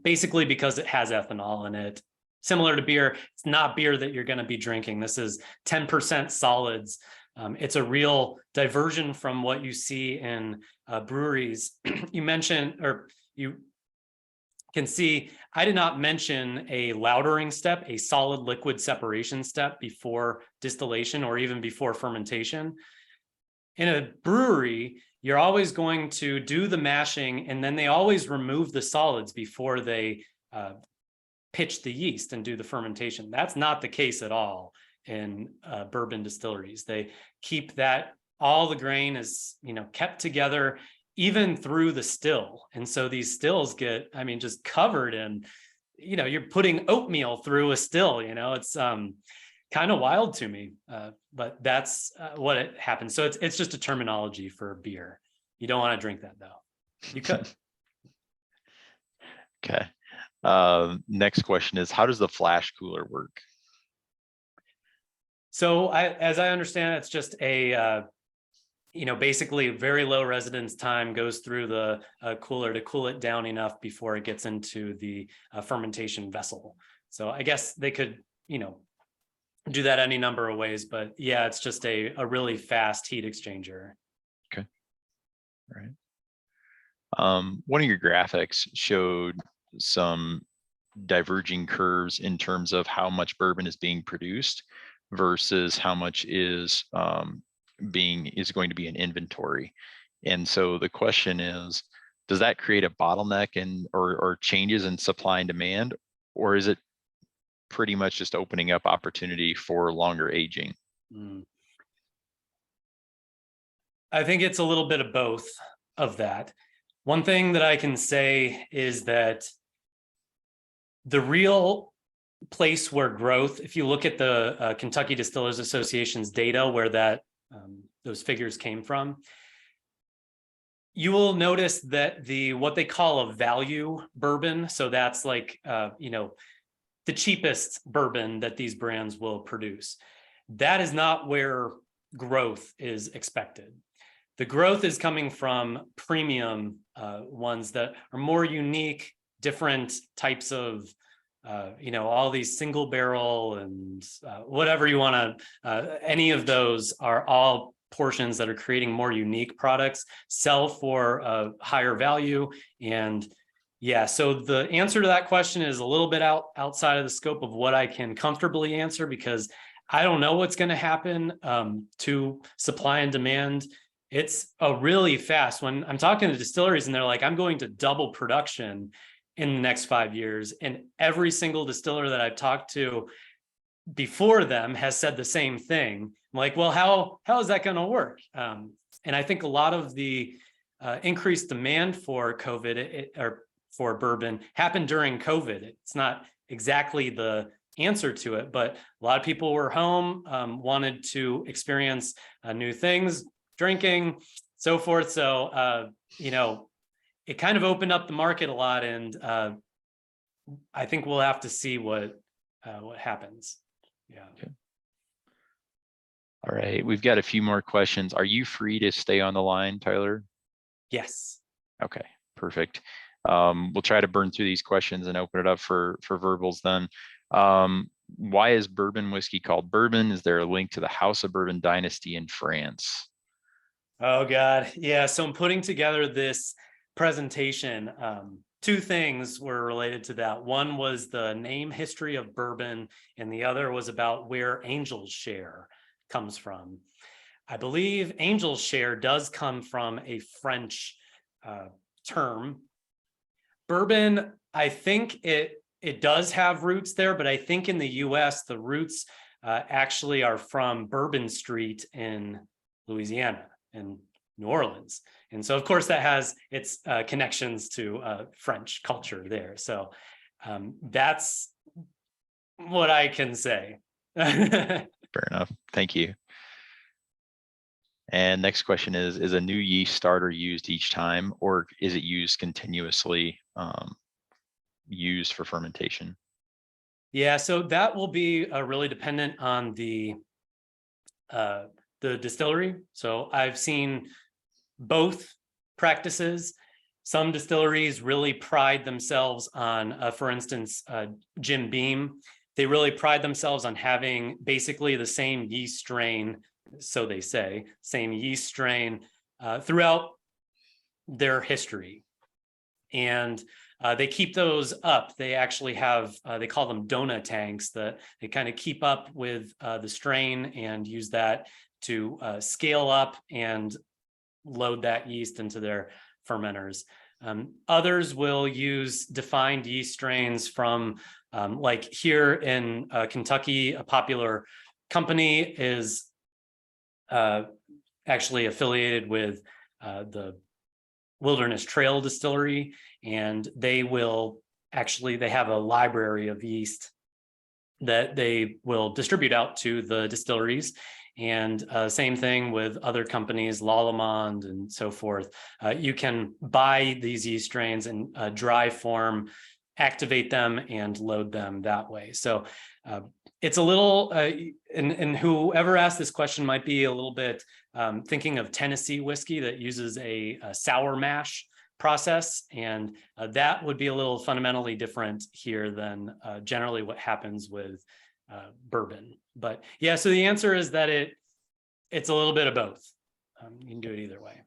basically because it has ethanol in it. Similar to beer, it's not beer that you're going to be drinking. This is 10% solids. It's a real diversion from what you see in breweries. You mentioned, or you can see, I did not mention a lautering step, a solid liquid separation step before distillation or even before fermentation. In a brewery, you're always going to do the mashing, and then they always remove the solids before they pitch the yeast and do the fermentation. That's not the case at all in bourbon distilleries. They keep that, all the grain is, kept together even through the still. And so these stills get, just covered in, you're putting oatmeal through a still, it's kind of wild to me. But that's what it happens. So it's just a terminology for beer. You don't want to drink that though. You could. Okay. Next question is, how does the flash cooler work? So as I understand, it's just a, basically very low residence time goes through the cooler to cool it down enough before it gets into the fermentation vessel. So I guess they could, do that any number of ways, but yeah, it's just a really fast heat exchanger. Okay. All right. One of your graphics showed some diverging curves in terms of how much bourbon is being produced versus how much is going to be in inventory. And so the question is, does that create a bottleneck or changes in supply and demand, or is it pretty much just opening up opportunity for longer aging? I think it's a little bit of both of that. One thing that I can say is that the real place where growth, if you look at the Kentucky Distillers Association's data where those figures came from, you will notice that what they call a value bourbon, so that's like the cheapest bourbon that these brands will produce, that is not where growth is expected. The growth is coming from premium ones that are more unique, different types of all these single barrel and whatever you want to, any of those are all portions that are creating more unique products, sell for a higher value. And yeah, so the answer to that question is a little bit outside of the scope of what I can comfortably answer, because I don't know what's going to happen to supply and demand. It's a really fast, when I'm talking to distilleries and they're like, I'm going to double production in the next 5 years. And every single distiller that I've talked to before them has said the same thing. I'm like, well, how is that going to work? And I think a lot of the increased demand for COVID or for bourbon happened during COVID. It's not exactly the answer to it, but a lot of people were home, wanted to experience new things, drinking, so forth. So, it kind of opened up the market a lot, and I think we'll have to see what happens. Yeah. Okay. All right, we've got a few more questions. Are you free to stay on the line, Tyler? Yes. Okay, perfect. We'll try to burn through these questions and open it up for verbals then. Why is bourbon whiskey called bourbon? Is there a link to the House of Bourbon dynasty in France? Oh God, yeah. So I'm putting together this presentation. Two things were related to that. One was the name history of bourbon, and the other was about where Angel's Share comes from. I believe Angel's Share does come from a French term. Bourbon, I think it does have roots there, but I think in the US, the roots actually are from Bourbon Street in Louisiana and New Orleans. And so, of course, that has its connections to French culture there. So that's what I can say. Fair enough. Thank you. And next question is a new yeast starter used each time, or is it used continuously, used for fermentation? Yeah, so that will be really dependent on the distillery. So I've seen both practices. Some distilleries really pride themselves on, for instance, Jim Beam. They really pride themselves on having basically the same yeast strain, so they say, same yeast strain throughout their history. And they keep those up. They actually have, they call them donut tanks, that they kind of keep up with the strain and use that to scale up and load that yeast into their fermenters. Others will use defined yeast strains from, like here in Kentucky, a popular company is actually affiliated with the Wilderness Trail Distillery, and they have a library of yeast that they will distribute out to the distilleries. And same thing with other companies, Lallemand and so forth. You can buy these yeast strains in dry form, activate them, and load them that way. So it's a little, and whoever asked this question might be a little bit thinking of Tennessee whiskey that uses a sour mash process, and that would be a little fundamentally different here than generally what happens with bourbon. But yeah, so the answer is that it's a little bit of both. You can do it either way.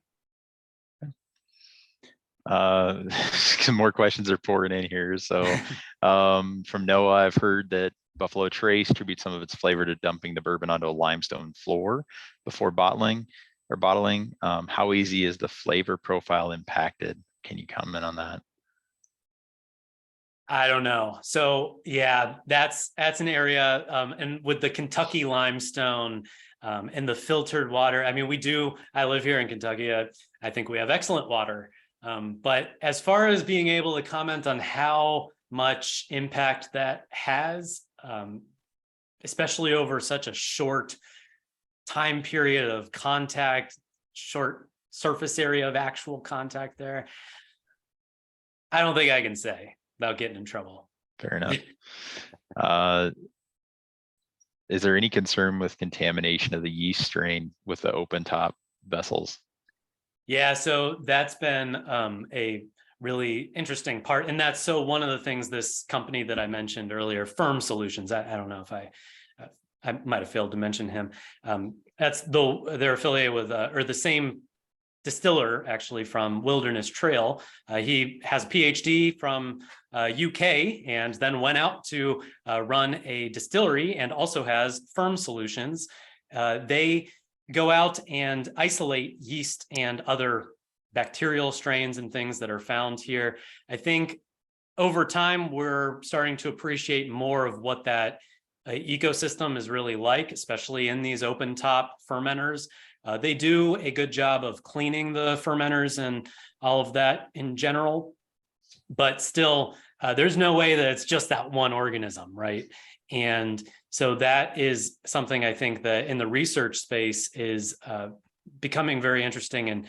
Some more questions are pouring in here. So from Noah, I've heard that Buffalo Trace tributes some of its flavor to dumping the bourbon onto a limestone floor before bottling. How easy is the flavor profile impacted? Can you comment on that? I don't know. So yeah, that's an area, and with the Kentucky limestone and the filtered water. I mean, I live here in Kentucky. I think we have excellent water. But as far as being able to comment on how much impact that has, especially over such a short time period of contact, short surface area of actual contact there, I don't think I can say without getting in trouble. Fair enough. Is there any concern with contamination of the yeast strain with the open top vessels? Yeah, so that's been a really interesting part. And that's one of the things this company that I mentioned earlier, Firm Solutions, I don't know if I might have failed to mention him. They're affiliated with, or the same distiller actually from Wilderness Trail. He has a PhD from UK and then went out to run a distillery and also has Firm Solutions. They go out and isolate yeast and other bacterial strains and things that are found here. I think over time, we're starting to appreciate more of what that ecosystem is really like, especially in these open top fermenters. They do a good job of cleaning the fermenters and all of that in general, but still, there's no way that it's just that one organism, right? And so that is something I think that in the research space is becoming very interesting. And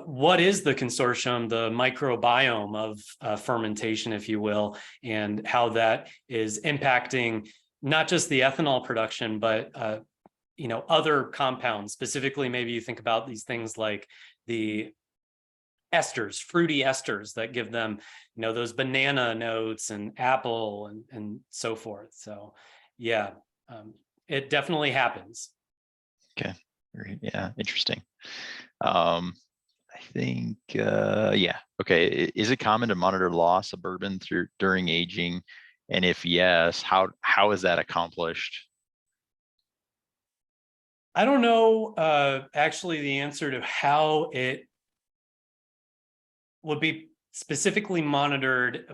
what is the consortium, the microbiome of fermentation, if you will, and how that is impacting not just the ethanol production, but other compounds. Specifically, maybe you think about these things like the esters, fruity esters that give them, those banana notes and apple and so forth. So yeah, it definitely happens. Okay. Yeah, interesting. I think, yeah. Okay. Is it common to monitor loss of bourbon during aging? And if yes, how is that accomplished? I don't know actually the answer to how it would be specifically monitored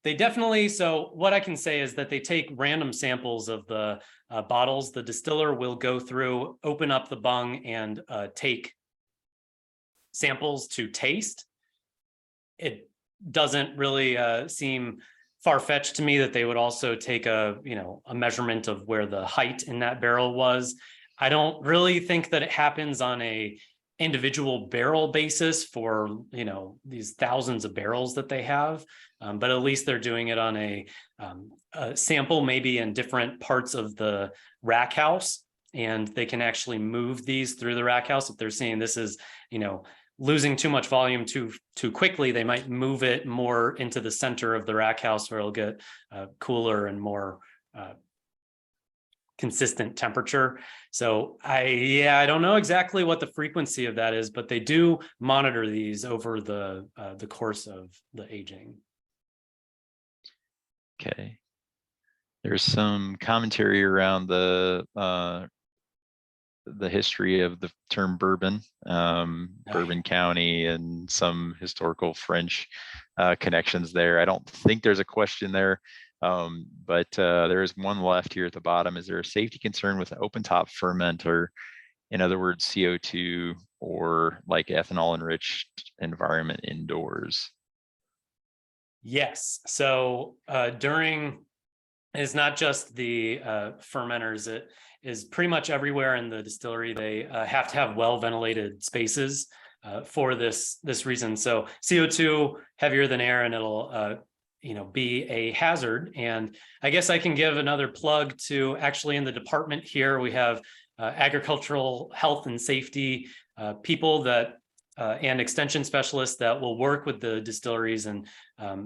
they definitely, so what I can say is that they take random samples of the bottles. The distiller will go through, open up the bung and take samples to taste. It doesn't really seem far-fetched to me that they would also take a measurement of where the height in that barrel was. I don't really think that it happens on a individual barrel basis for these thousands of barrels that they have, but at least they're doing it on a sample maybe in different parts of the rack house, and they can actually move these through the rack house. If they're seeing this is losing too much volume too quickly, they might move it more into the center of the rack house where it'll get cooler and more consistent temperature. So I don't know exactly what the frequency of that is, but they do monitor these over the course of the aging. Okay. There's some commentary around the the history of the term bourbon, Bourbon County, and some historical French connections there. I don't think there's a question there, but there is one left here at the bottom. Is there a safety concern with an open top fermenter? In other words, CO2 or like ethanol enriched environment indoors? Yes. So it's not just the fermenters. It is pretty much everywhere in the distillery. They have to have well ventilated spaces for this reason. So CO2 heavier than air, and it'll be a hazard. And I guess I can give another plug to, actually, in the department here we have agricultural health and safety people that and extension specialists that will work with the distilleries and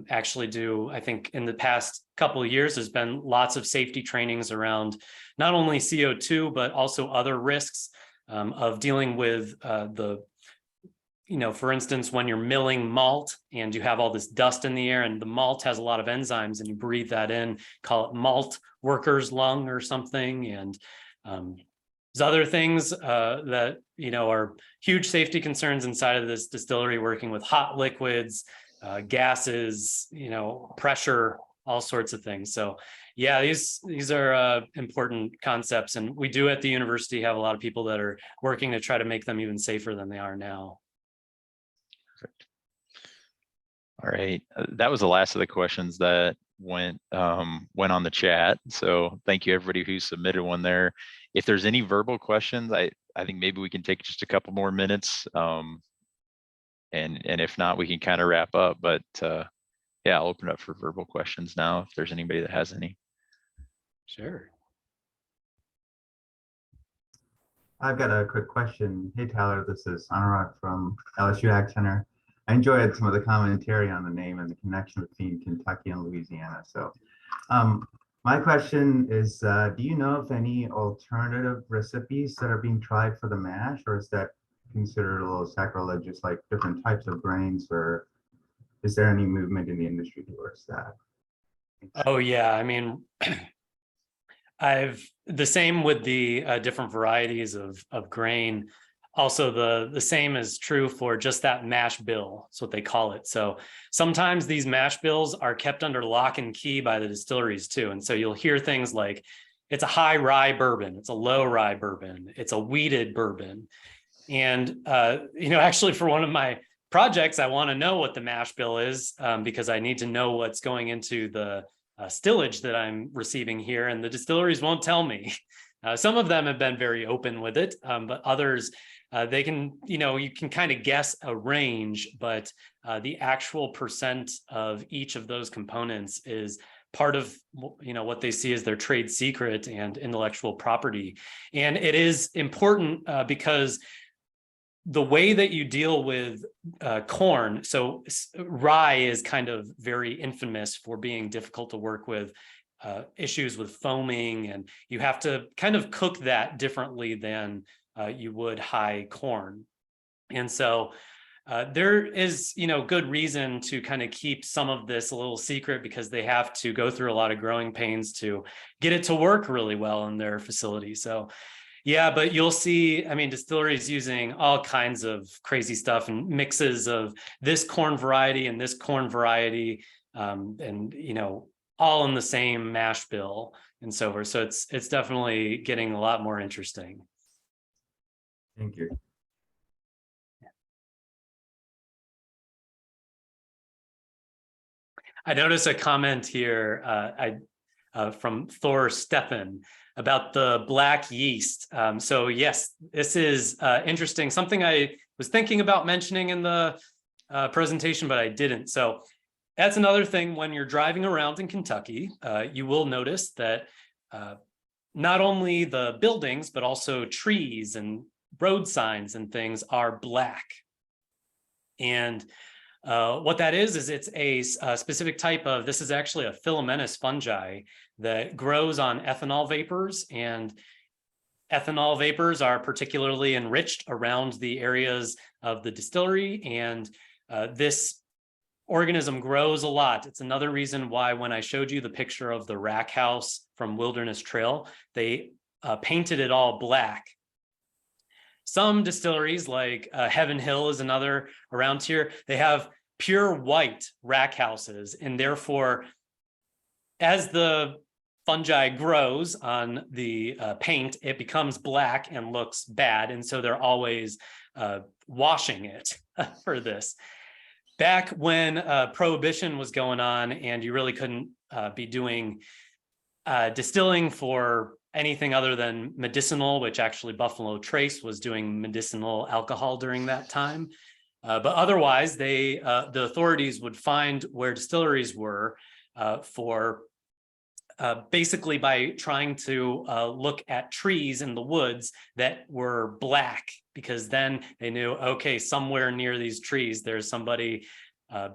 actually do, I think in the past couple of years, there's been lots of safety trainings around not only CO2, but also other risks of dealing with for instance, when you're milling malt and you have all this dust in the air, and the malt has a lot of enzymes and you breathe that in, call it malt worker's lung or something. And there's other things that, are huge safety concerns inside of this distillery, working with hot liquids, gases, pressure, all sorts of things. So yeah, these are important concepts. And we do at the university have a lot of people that are working to try to make them even safer than they are now. Perfect. All right. That was the last of the questions that went on the chat. So thank you everybody who submitted one there. If there's any verbal questions, I think maybe we can take just a couple more minutes. And if not, we can kind of wrap up. But yeah, I'll open up for verbal questions now if there's anybody that has any. Sure. I've got a quick question. Hey, Tyler, this is Anurag from LSU Ag Center. I enjoyed some of the commentary on the name and the connection between Kentucky and Louisiana. So my question is, do you know of any alternative recipes that are being tried for the mash, or is that considered a little sacrilegious, like different types of grains, or is there any movement in the industry towards that? Oh yeah, I mean, the same with the different varieties of grain. Also, the same is true for just that mash bill. That's what they call it. So sometimes these mash bills are kept under lock and key by the distilleries too. And so you'll hear things like, it's a high rye bourbon, it's a low rye bourbon, it's a wheated bourbon. And actually for one of my projects, I want to know what the mash bill is because I need to know what's going into the stillage that I'm receiving here, and the distilleries won't tell me. Some of them have been very open with it, but others, they can, you can kind of guess a range, but the actual percent of each of those components is part of, what they see as their trade secret and intellectual property. And it is important because the way that you deal with corn, so rye is kind of very infamous for being difficult to work with, issues with foaming, and you have to kind of cook that differently than you would high corn. And so there is, good reason to kind of keep some of this a little secret, because they have to go through a lot of growing pains to get it to work really well in their facility. So yeah, but you'll see, I mean, distilleries using all kinds of crazy stuff and mixes of this corn variety and this corn variety, and, all in the same mash bill and so forth. So it's definitely getting a lot more interesting. Thank you. I noticed a comment here from Thor Stefan about the black yeast. So yes, this is interesting. Something I was thinking about mentioning in the presentation, but I didn't. So that's another thing. When you're driving around in Kentucky, you will notice that not only the buildings, but also trees and road signs and things are black. And what that is it's a specific type of, this is actually a filamentous fungi that grows on ethanol vapors, and ethanol vapors are particularly enriched around the areas of the distillery, and this organism grows a lot. It's another reason why when I showed you the picture of the rack house from Wilderness Trail, they painted it all black, Some distilleries like Heaven Hill is another around here. They have pure white rack houses, and therefore as the fungi grows on the paint, it becomes black and looks bad. And so they're always washing it for this. Back when Prohibition was going on and you really couldn't be doing distilling for anything other than medicinal, which actually Buffalo Trace was doing medicinal alcohol during that time. But otherwise, the authorities would find where distilleries were for basically by trying to look at trees in the woods that were black, because then they knew, okay, somewhere near these trees, there's somebody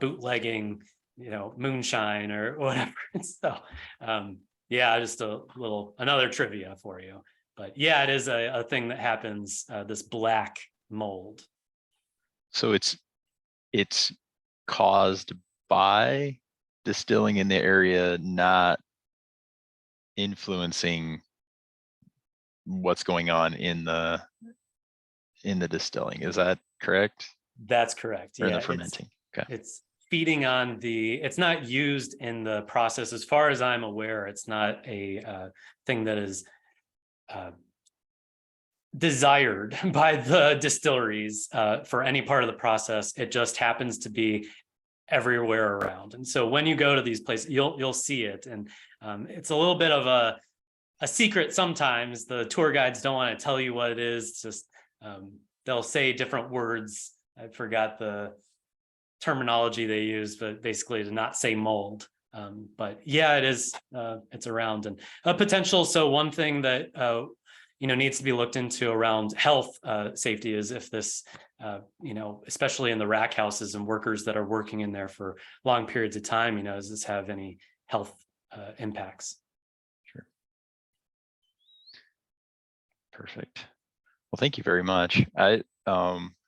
bootlegging, moonshine or whatever. So, yeah, just another trivia for you. But yeah, it is a thing that happens, this black mold. So it's caused by distilling in the area, not influencing what's going on in the distilling. Is that correct? That's correct. Or Yeah, the fermenting. Okay. It's feeding on it's not used in the process. As far as I'm aware, it's not a thing that is desired by the distilleries for any part of the process. It just happens to be everywhere around. And so when you go to these places, you'll see it. And it's a little bit of a secret sometimes. The tour guides don't want to tell you what it is. It's just they'll say different words. I forgot the terminology they use, but basically to not say mold. But yeah, it is. It's around and a potential. So one thing that needs to be looked into around health safety is if this, especially in the rack houses and workers that are working in there for long periods of time, does this have any health impacts? Sure. Perfect. Well, thank you very much.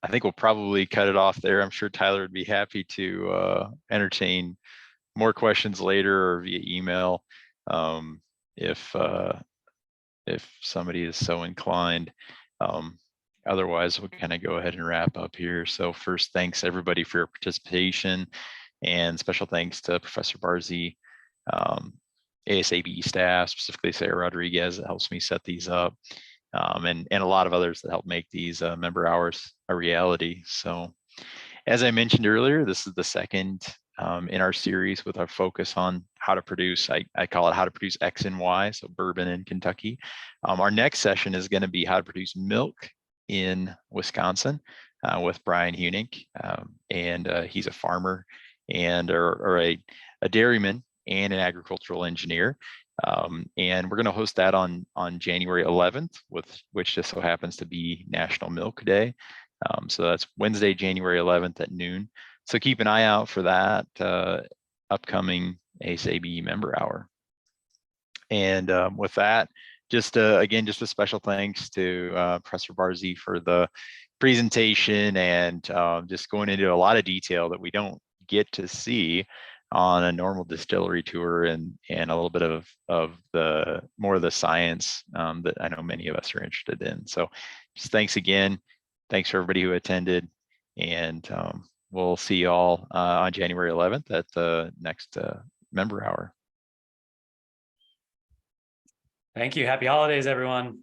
I think we'll probably cut it off there. I'm sure Tyler would be happy to entertain more questions later or via email if somebody is so inclined. Otherwise, we'll kind of go ahead and wrap up here. So first, thanks everybody for your participation, and special thanks to Professor Barzee, ASABE staff, specifically Sarah Rodriguez, that helps me set these up, and a lot of others that help make these member hours a reality. So as I mentioned earlier, this is the second in our series with our focus on how to produce, I call it how to produce X and Y, so bourbon in Kentucky. Our next session is going to be how to produce milk in Wisconsin with Brian Hunick, and he's a farmer and or a dairyman and an agricultural engineer. And we're going to host that on January 11th, which just so happens to be National Milk Day. So that's Wednesday, January 11th at noon. So keep an eye out for that upcoming ASABE member hour. And with that, again, just a special thanks to Professor Barzee for the presentation and just going into a lot of detail that we don't get to see on a normal distillery tour, and a little bit of the more of the science that I know many of us are interested in. So just thanks again. Thanks for everybody who attended, and we'll see you all on January 11th at the next member hour. Thank you. Happy holidays, everyone.